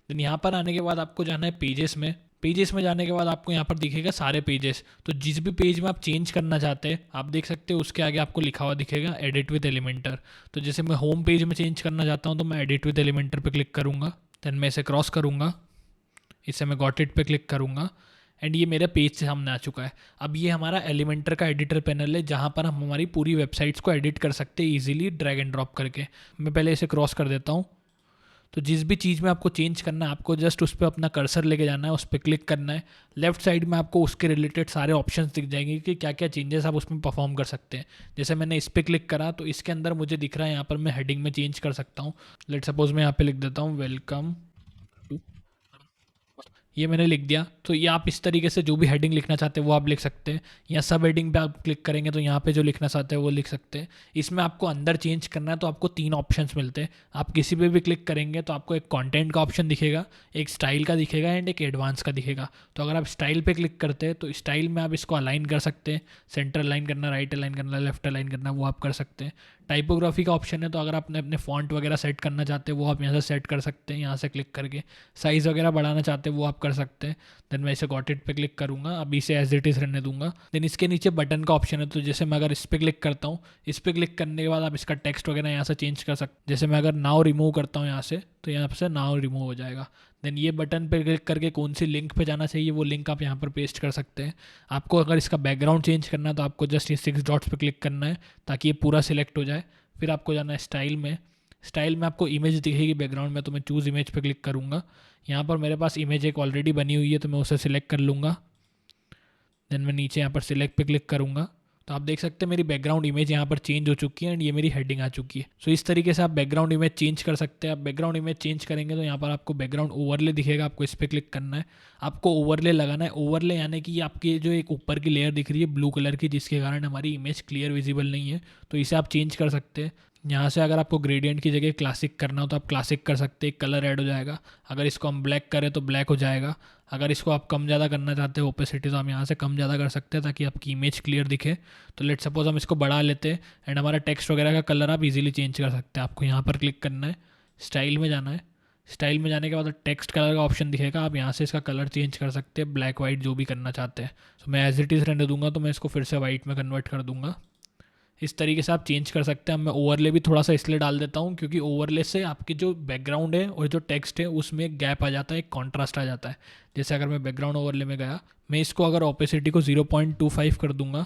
देन यहाँ पर आने के बाद आपको जाना है पेजेस में। पेजेस में जाने के बाद आपको यहाँ पर दिखेगा सारे पेजेस। तो जिस भी पेज में आप चेंज करना चाहते हैं आप देख सकते हो उसके आगे आपको लिखा हुआ दिखेगा एडिट विद एलिमेंटर। तो जैसे मैं होम पेज में चेंज करना चाहता हूँ तो मैं एडिट विद एलिमेंटर पे क्लिक करूँगा। देन मैं इसे क्रॉस करूँगा, इसे मैं गॉट इट पे क्लिक करूँगा एंड ये मेरे पेज से सामने आ चुका है। अब ये हमारा एलिमेंटर का एडिटर पैनल है, जहाँ पर हम हमारी पूरी वेबसाइट्स को एडिट कर सकते हैं ईजिली ड्रैग एंड ड्रॉप करके। मैं पहले इसे क्रॉस कर देता हूँ। तो जिस भी चीज़ में आपको चेंज करना है आपको जस्ट उस पर अपना कर्सर लेके जाना है, उस पर क्लिक करना है। लेफ्ट साइड में आपको उसके रिलेटेड सारे ऑप्शंस दिख जाएंगे कि क्या क्या चेंजेस आप उसमें परफॉर्म कर सकते हैं। जैसे मैंने इस पर क्लिक करा तो इसके अंदर मुझे दिख रहा है यहाँ पर मैं हेडिंग में चेंज कर सकता हूँ। लेट सपोज मैं यहाँ पे लिख देता हूँ वेलकम, ये मैंने लिख दिया। तो ये आप इस तरीके से जो भी हेडिंग लिखना चाहते हैं वो आप लिख सकते हैं, या सब हेडिंग पे आप क्लिक करेंगे तो यहाँ पे जो लिखना चाहते हैं वो लिख सकते हैं। इसमें आपको अंदर चेंज करना है तो आपको 3 ऑप्शंस मिलते हैं। आप किसी पे भी क्लिक करेंगे तो आपको एक कंटेंट का ऑप्शन दिखेगा, एक स्टाइल का दिखेगा एंड एक एडवांस का दिखेगा। तो अगर आप स्टाइल पे क्लिक करते हैं तो स्टाइल में आप इसको अलाइन कर सकते हैं, सेंटर अलाइन करना, राइट अलाइन करना, लेफ्ट अलाइन करना, वो आप कर सकते हैं। टाइपोग्राफी का ऑप्शन है, तो अगर आपने अपने फॉन्ट वगैरह सेट करना चाहते हैं वो आप यहाँ से सेट कर सकते हैं, यहाँ से क्लिक करके। साइज़ वगैरह बढ़ाना चाहते हैं वो आप कर सकते हैं। देन मैं इसे गॉट इट पे क्लिक करूँगा, अभी इसे एज इट इज़ रहने दूंगा। देन इसके नीचे बटन का ऑप्शन है, तो जैसे मैं अगर इस पर क्लिक करता हूँ, इस पर क्लिक करने के बाद आप इसका टेक्स्ट वगैरह यहाँ से चेंज कर सकते। जैसे मैं अगर नाउ रिमूव करता हूँ यहाँ से, तो यहाँ से नाउ रिमूव हो जाएगा। देन ये बटन पे क्लिक करके कौन सी लिंक पे जाना चाहिए वो लिंक आप यहाँ पर पेस्ट कर सकते हैं। आपको अगर इसका बैकग्राउंड चेंज करना है तो आपको जस्ट ये 6 डॉट्स पे क्लिक करना है ताकि ये पूरा सिलेक्ट हो जाए। फिर आपको जाना है स्टाइल में। स्टाइल में आपको इमेज दिखेगी बैकग्राउंड में, तो मैं चूज़ इमेज पे क्लिक करूँगा। यहाँ पर मेरे पास इमेज एक ऑलरेडी बनी हुई है तो मैं उसे सिलेक्ट कर लूँगा। देन मैं नीचे यहाँ पर सिलेक्ट पे क्लिक करूँगा। तो आप देख सकते हैं मेरी बैकग्राउंड इमेज यहाँ पर चेंज हो चुकी है एंड ये मेरी हेडिंग आ चुकी है। सो इस तरीके से आप बैकग्राउंड इमेज चेंज कर सकते हैं। आप बैकग्राउंड इमेज चेंज करेंगे तो यहाँ पर आपको बैकग्राउंड ओवरले दिखेगा, आपको इस पर क्लिक करना है। आपको ओवरले लगाना है। ओवरले यानी कि आपकी जो एक ऊपर की लेयर दिख रही है ब्लू कलर की, जिसके कारण हमारी इमेज क्लियर विजिबल नहीं है, तो इसे आप चेंज कर सकते हैं। यहाँ से अगर आपको ग्रेडियंट की जगह क्लासिक करना हो तो आप क्लासिक कर सकते हैं, कलर ऐड हो जाएगा। अगर इसको हम ब्लैक करें तो ब्लैक हो जाएगा। अगर इसको आप कम ज़्यादा करना चाहते हैं ओपेसिटी, तो आप यहाँ से कम ज़्यादा कर सकते हैं ताकि आपकी इमेज क्लियर दिखे। तो लेट सपोज हम इसको बढ़ा लेते हैं एंड हमारा टेक्स्ट वगैरह का कलर आप इजीली चेंज कर सकते हैं। आपको यहाँ पर क्लिक करना है, स्टाइल में जाना है। स्टाइल में जाने के बाद टेक्स्ट कलर का ऑप्शन दिखेगा, आप यहाँ से इसका कलर चेंज कर सकते हैं, ब्लैक वाइट जो भी करना चाहते हैं। तो मैं एज इट इज़ रहने दूंगा, तो मैं इसको फिर से वाइट में कन्वर्ट कर दूंगा। इस तरीके से आप चेंज कर सकते हैं। अब मैं ओवरले भी थोड़ा सा इसलिए डाल देता हूँ क्योंकि ओवरले से आपकी जो बैकग्राउंड है और जो टेक्स्ट है उसमें एक गैप आ जाता है, एक कॉन्ट्रास्ट आ जाता है। जैसे अगर मैं बैकग्राउंड ओवरले में गया, मैं इसको अगर ओपेसिटी को 0.25 कर दूंगा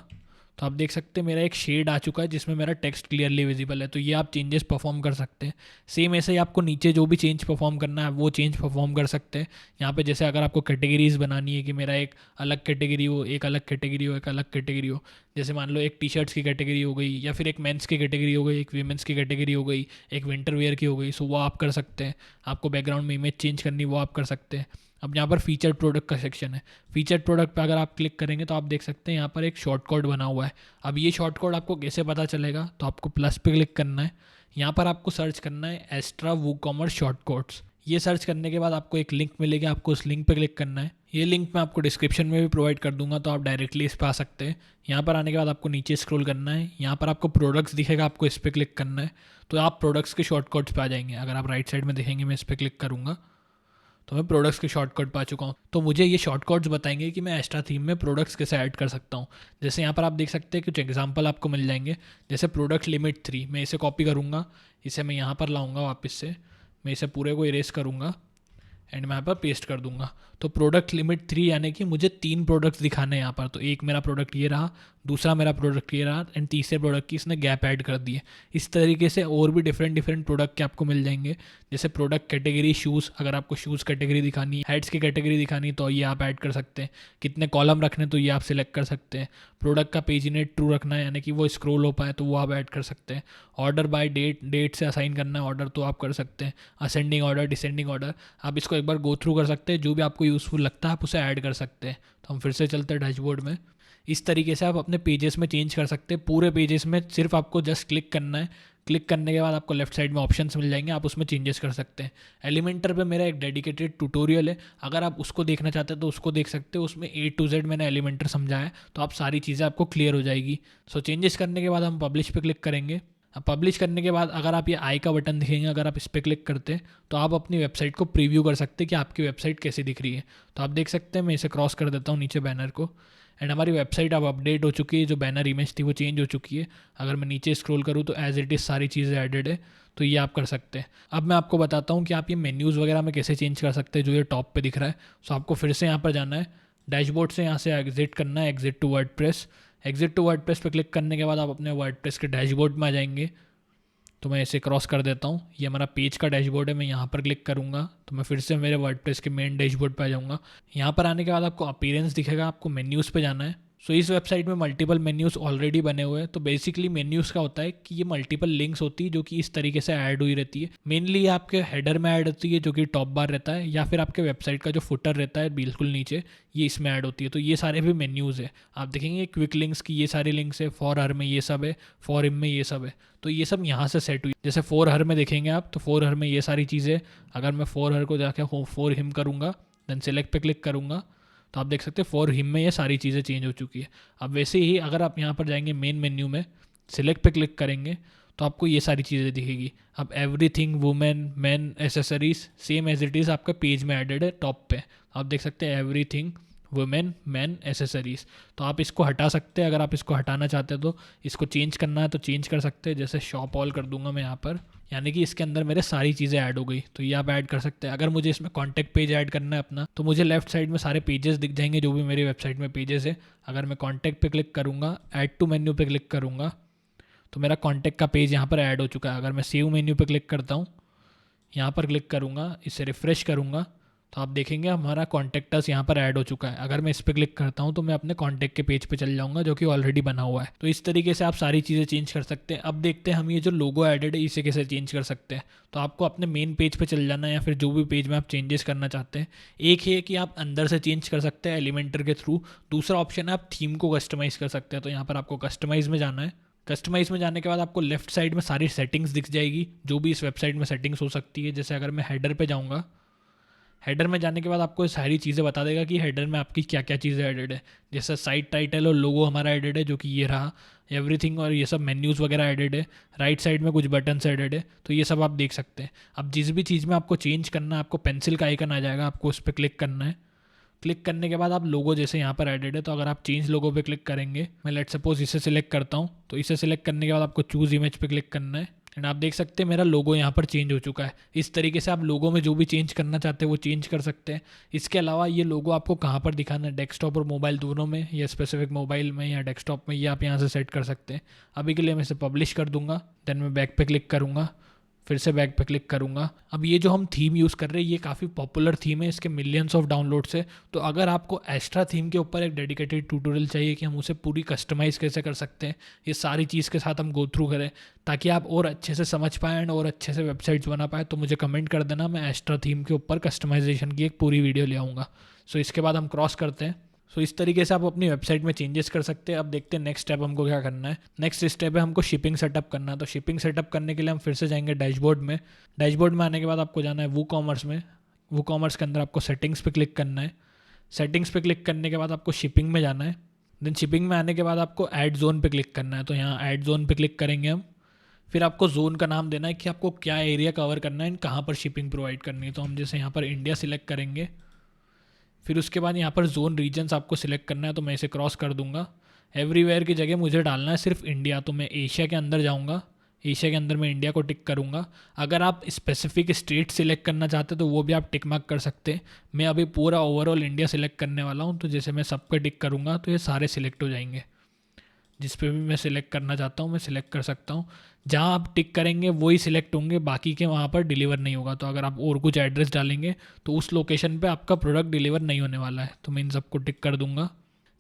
तो आप देख सकते हैं मेरा एक शेड आ चुका है जिसमें मेरा टेक्स्ट क्लियरली विजिबल है। तो ये आप चेंजेस परफॉर्म कर सकते हैं। सेम ऐसे ही आपको नीचे जो भी चेंज परफॉर्म करना है वो चेंज परफॉर्म कर सकते हैं। यहाँ पे जैसे अगर आपको कैटेगरीज बनानी है कि मेरा एक अलग कैटेगरी हो, एक अलग कैटेगरी हो, एक अलग कैटेगरी हो, जैसे मान लो एक टी शर्ट्स की कैटेगरी हो गई, या फिर एक मेंस की कैटेगरी हो गई, एक वीमेंस की कैटेगरी हो गई, एक विंटर वेयर की हो गई, सो वो आप कर सकते हैं। आपको बैकग्राउंड में इमेज चेंज करनी वो आप कर सकते हैं। अब यहाँ पर फीचर्ड प्रोडक्ट का सेक्शन है। फीचर्ड प्रोडक्ट पे अगर आप क्लिक करेंगे तो आप देख सकते हैं यहाँ पर एक शॉर्ट कोड बना हुआ है। अब ये शॉर्ट कोड आपको कैसे पता चलेगा, तो आपको प्लस पे क्लिक करना है। यहाँ पर आपको सर्च करना है एस्ट्रा वूकॉमर्स शॉर्ट कोड्स। ये सर्च करने के बाद आपको एक लिंक मिलेगी, आपको उस लिंक पे क्लिक करना है। ये लिंक मैं आपको डिस्क्रिप्शन में भी प्रोवाइड कर दूंगा, तो आप डायरेक्टली इस पर आ सकते हैं। यहाँ पर आने के बाद आपको नीचे स्क्रॉल करना है, यहाँ पर आपको प्रोडक्ट्स दिखेगा, आपको इस पर क्लिक करना है। तो आप प्रोडक्ट्स के शॉर्ट कोड्स पे आ जाएंगे। अगर आप राइट साइड में देखेंगे, मैं इस पर क्लिक करूँगा तो मैं प्रोडक्ट्स के शॉर्टकट पा चुका हूँ। तो मुझे ये शॉर्टकट्स बताएंगे कि मैं एक्स्ट्रा थीम में प्रोडक्ट्स कैसे ऐड कर सकता हूँ। जैसे यहाँ पर आप देख सकते हैं कुछ एग्जांपल आपको मिल जाएंगे। जैसे प्रोडक्ट लिमिट 3, मैं इसे कॉपी करूँगा, इसे मैं यहाँ पर लाऊंगा वापस से, मैं इसे पूरे को इरेज करूँगा एंड मैं यहाँ पर पेस्ट कर दूंगा। तो प्रोडक्ट लिमिट 3 यानी कि मुझे 3 प्रोडक्ट्स दिखाने हैं यहाँ पर। तो एक मेरा प्रोडक्ट ये रहा, दूसरा मेरा प्रोडक्ट ये रहा एंड तीसरे प्रोडक्ट की इसने गैप ऐड कर दिए। इस तरीके से और भी डिफरेंट प्रोडक्ट के आपको मिल जाएंगे। जैसे प्रोडक्ट कैटेगरी शूज़, अगर आपको शूज़ कैटेगरी दिखानी है, हेड्स की कैटेगरी दिखानी तो ये आप ऐड कर सकते हैं। कितने कॉलम रखने तो ये आप सिलेक्ट कर सकते हैं। प्रोडक्ट का पेजिनेट ट्रू रखना है यानी कि वो स्क्रॉल हो पाए तो वो आप ऐड कर सकते हैं। ऑर्डर बाय डेट से असाइन करना है ऑर्डर तो आप कर सकते हैं। असेंडिंग ऑर्डर, डिसेंडिंग ऑर्डर, आप इसको एक बार गो थ्रू कर सकते हैं। जो भी आपको यूज़फुल लगता है आप उसे ऐड कर सकते हैं। तो हम फिर से चलते हैं डैशबोर्ड में। इस तरीके से आप अपने पेजेस में चेंज कर सकते हैं। पूरे पेजेस में सिर्फ आपको जस्ट क्लिक करना है। क्लिक करने के बाद आपको लेफ्ट साइड में ऑप्शंस मिल जाएंगे, आप उसमें चेंजेस कर सकते हैं। एलिमेंटर पे मेरा एक डेडिकेटेड ट्यूटोरियल है, अगर आप उसको देखना चाहते हैं तो उसको देख सकते हो। उसमें A to Z मैंने एलिमेंटर समझाया है, तो आप सारी चीज़ें आपको क्लियर हो जाएगी। सो चेंजेस करने के बाद हम पब्लिश पे क्लिक करेंगे। अब पब्लिश करने के बाद अगर आप ये आई का बटन दिखेंगे, अगर आप इस पर क्लिक करते हैं तो आप अपनी वेबसाइट को प्रीव्यू कर सकते हैं कि आपकी वेबसाइट कैसी दिख रही है। तो आप देख सकते हैं, मैं इसे क्रॉस कर देता हूँ नीचे बैनर को एंड हमारी वेबसाइट अब अपडेट हो चुकी है। जो बैनर इमेज थी वो चेंज हो चुकी है। अगर मैं नीचे स्क्रॉल करूँ तो एज इट इज़ सारी चीज़ें एडेड है, तो ये आप कर सकते हैं। अब मैं आपको बताता हूँ कि आप ये मेन्यूज़ वगैरह में कैसे चेंज कर सकते हैं जो ये टॉप पे दिख रहा है। सो आपको फिर से यहाँ पर जाना है, डैशबोर्ड से यहाँ से एग्जिट करना है, exit to WordPress. Exit to WordPress पे क्लिक करने के बाद आप अपने वर्डप्रेस के डैशबोर्ड में आ जाएंगे। तो मैं इसे क्रॉस कर देता हूँ, ये हमारा पेज का डैशबोर्ड है। मैं यहाँ पर क्लिक करूँगा तो मैं फिर से मेरे वर्डप्रेस के मेन डैशबोर्ड पे आ जाऊँगा। यहाँ पर आने के बाद आपको अपीयरेंस दिखेगा, आपको मेन्यूज़ पे जाना है। सो इस वेबसाइट में मल्टीपल मेन्यूज़ ऑलरेडी बने हुए हैं। तो बेसिकली मेन्यूज़ का होता है कि ये मल्टीपल लिंक्स होती है जो कि इस तरीके से ऐड हुई रहती है। मेनली आपके हेडर में ऐड होती है जो कि टॉप बार रहता है, या फिर आपके वेबसाइट का जो फुटर रहता है बिल्कुल नीचे, ये इसमें ऐड होती है। तो ये सारे भी मेन्यूज़ है। आप देखेंगे क्विक लिंक्स की ये सारी लिंक्स है, फॉर हर में ये सब है, फॉर हिम में ये सब है। तो ये सब यहाँ से सेट हुई। जैसे फॉर हर में देखेंगे आप तो फॉर हर में ये सारी चीज़ें, अगर मैं फॉर हर को जाके फॉर हिम करूँगा देन सेलेक्ट पे क्लिक करूँगा तो आप देख सकते हैं फॉर हिम में ये सारी चीज़ें चेंज हो चुकी है। अब वैसे ही अगर आप यहाँ पर जाएंगे मेन मेन्यू में, सिलेक्ट पे क्लिक करेंगे तो आपको ये सारी चीज़ें दिखेगी। अब everything women men accessories same as it is आपका पेज में एडेड है टॉप पे। आप देख सकते हैं एवरीथिंग वुमेन मैन एसेसरीज। तो आप इसको हटा सकते हैं, अगर आप इसको हटाना चाहते हैं तो इसको चेंज करना है तो चेंज कर सकते हैं। जैसे शॉप ऑल कर दूंगा मैं यहाँ पर, यानी कि इसके अंदर मेरे सारी चीज़ें ऐड हो गई। तो ये आप ऐड कर सकते हैं। अगर मुझे इसमें कॉन्टैक्ट पेज ऐड करना है अपना, तो मुझे लेफ्ट साइड में सारे पेजेस दिख जाएंगे जो भी मेरी वेबसाइट में पेजेस है। अगर मैं कॉन्टैक्ट पे क्लिक करूँगा, ऐड टू मेन्यू पे क्लिक करूँगा तो मेरा कॉन्टैक्ट का पेज यहाँ पर ऐड हो चुका है। अगर मैं सेव मेन्यू पे क्लिक करता हूँ, यहाँ पर क्लिक करूँगा, इसे रिफ़्रेश करूँगा तो आप देखेंगे हमारा कॉन्टैक्ट अस यहाँ पर ऐड हो चुका है। अगर मैं इस पर क्लिक करता हूँ तो मैं अपने कॉन्टैक्ट के पेज पे चल जाऊँगा जो कि ऑलरेडी बना हुआ है। तो इस तरीके से आप सारी चीज़ें चेंज कर सकते हैं। अब देखते हैं हम ये जो लोगो एडेड है इसे कैसे चेंज कर सकते हैं। तो आपको अपने मेन पेज पे चल जाना है, या फिर जो भी पेज में आप चेंजेस करना चाहते हैं। एक है कि आप अंदर से चेंज कर सकते हैं एलिमेंटर के थ्रू। दूसरा ऑप्शन है आप थीम को कस्टमाइज़ कर सकते हैं। तो यहाँ पर आपको कस्टमाइज़ में जाना है। कस्टमाइज़ में जाने के बाद आपको लेफ्ट साइड में सारी सेटिंग्स दिख जाएगी जो भी इस वेबसाइट में सेटिंग्स हो सकती है। जैसे अगर मैं हेडर पे जाऊँगा, हेडर में जाने के बाद आपको सारी चीज़ें बता देगा कि हेडर में आपकी क्या क्या चीज़ें एडेड है। जैसे साइट टाइटल और लोगो हमारा एडेड है जो कि ये रहा, एवरीथिंग और ये सब मेन्यूज़ वगैरह एडेड है। राइट साइड में कुछ बटन्स एडेड है, तो ये सब आप देख सकते हैं। अब जिस भी चीज़ में आपको चेंज करना है, आपको पेंसिल का आइकन आ जाएगा, आपको उस पर क्लिक करना है। क्लिक करने के बाद आप लोगो जैसे यहाँ पर एडेड है, तो अगर आप चेंज लोगो पे क्लिक करेंगे, मैं लेट सपोज इसे सिलेक्ट करता हूँ, तो इसे सिलेक्ट करने के बाद आपको चूज़ इमेज पे क्लिक करना है एंड आप देख सकते हैं मेरा लोगो यहाँ पर चेंज हो चुका है। इस तरीके से आप लोगो में जो भी चेंज करना चाहते हैं वो चेंज कर सकते हैं। इसके अलावा ये लोगो आपको कहाँ पर दिखाना है, डेस्कटॉप और मोबाइल दोनों में, या स्पेसिफिक मोबाइल में या डेस्कटॉप में, ये आप यहाँ से सेट कर सकते हैं। अभी के लिए मैं इसे पब्लिश कर दूंगा, देन मैं बैक पे क्लिक करूँगा, फिर से बैक पे क्लिक करूँगा। अब ये जो हम थीम यूज़ कर रहे हैं ये काफ़ी पॉपुलर थीम है, इसके मिलियंस ऑफ डाउनलोड्स है। तो अगर आपको एस्ट्रा थीम के ऊपर एक डेडिकेटेड ट्यूटोरियल चाहिए कि हम उसे पूरी कस्टमाइज़ कैसे कर सकते हैं, ये सारी चीज़ के साथ हम गो थ्रू करें ताकि आप और अच्छे से समझ पाएँ एंड और अच्छे से वेबसाइट्स बना पाए, तो मुझे कमेंट कर देना, मैं एस्ट्रा थीम के ऊपर कस्टमाइजेशन की एक पूरी वीडियो ले आऊँगा। सो इसके बाद हम क्रॉस करते हैं। सो इस तरीके से आप अपनी वेबसाइट में चेंजेस कर सकते हैं। अब देखते हैं नेक्स्ट स्टेप हमको क्या करना है। नेक्स्ट स्टेप है हमको शिपिंग सेटअप करना है। तो शिपिंग सेटअप करने के लिए हम फिर से जाएंगे डैशबोर्ड में। डैशबोर्ड में आने के बाद आपको जाना है वूकॉमर्स में। वूकॉमर्स के अंदर आपको सेटिंग्स पे क्लिक करना है। सेटिंग्स पे क्लिक करने के बाद आपको शिपिंग में जाना है। देन शिपिंग में आने के बाद आपको ऐड जोन पे क्लिक करना है। तो यहाँ ऐड जोन पे क्लिक करेंगे हम। फिर आपको जोन का नाम देना है कि आपको क्या एरिया कवर करना है एंड कहाँ पर शिपिंग प्रोवाइड करनी है। तो हम जैसे यहाँ पर इंडिया सिलेक्ट करेंगे, फिर उसके बाद यहाँ पर जोन रीजन्स आपको सिलेक्ट करना है, तो मैं इसे क्रॉस कर दूंगा। एवरीवेयर की जगह मुझे डालना है सिर्फ इंडिया, तो मैं एशिया के अंदर जाऊँगा। एशिया के अंदर मैं इंडिया को टिक करूँगा। अगर आप स्पेसिफिक स्टेट सिलेक्ट करना चाहते हैं तो वो भी आप टिक मार्क कर सकते हैं। मैं अभी पूरा ओवरऑल इंडिया सिलेक्ट करने वाला हूँ, तो जैसे मैं सब पे टिक करूँगा तो ये सारे सिलेक्ट हो जाएंगे। जिस पे भी मैं सिलेक्ट करना चाहता हूँ मैं सिलेक्ट कर सकता हूँ। जहाँ आप टिक करेंगे वही सिलेक्ट होंगे, बाकी के वहाँ पर डिलीवर नहीं होगा। तो अगर आप और कुछ एड्रेस डालेंगे तो उस लोकेशन पे आपका प्रोडक्ट डिलीवर नहीं होने वाला है। तो मैं इन सबको टिक कर दूंगा।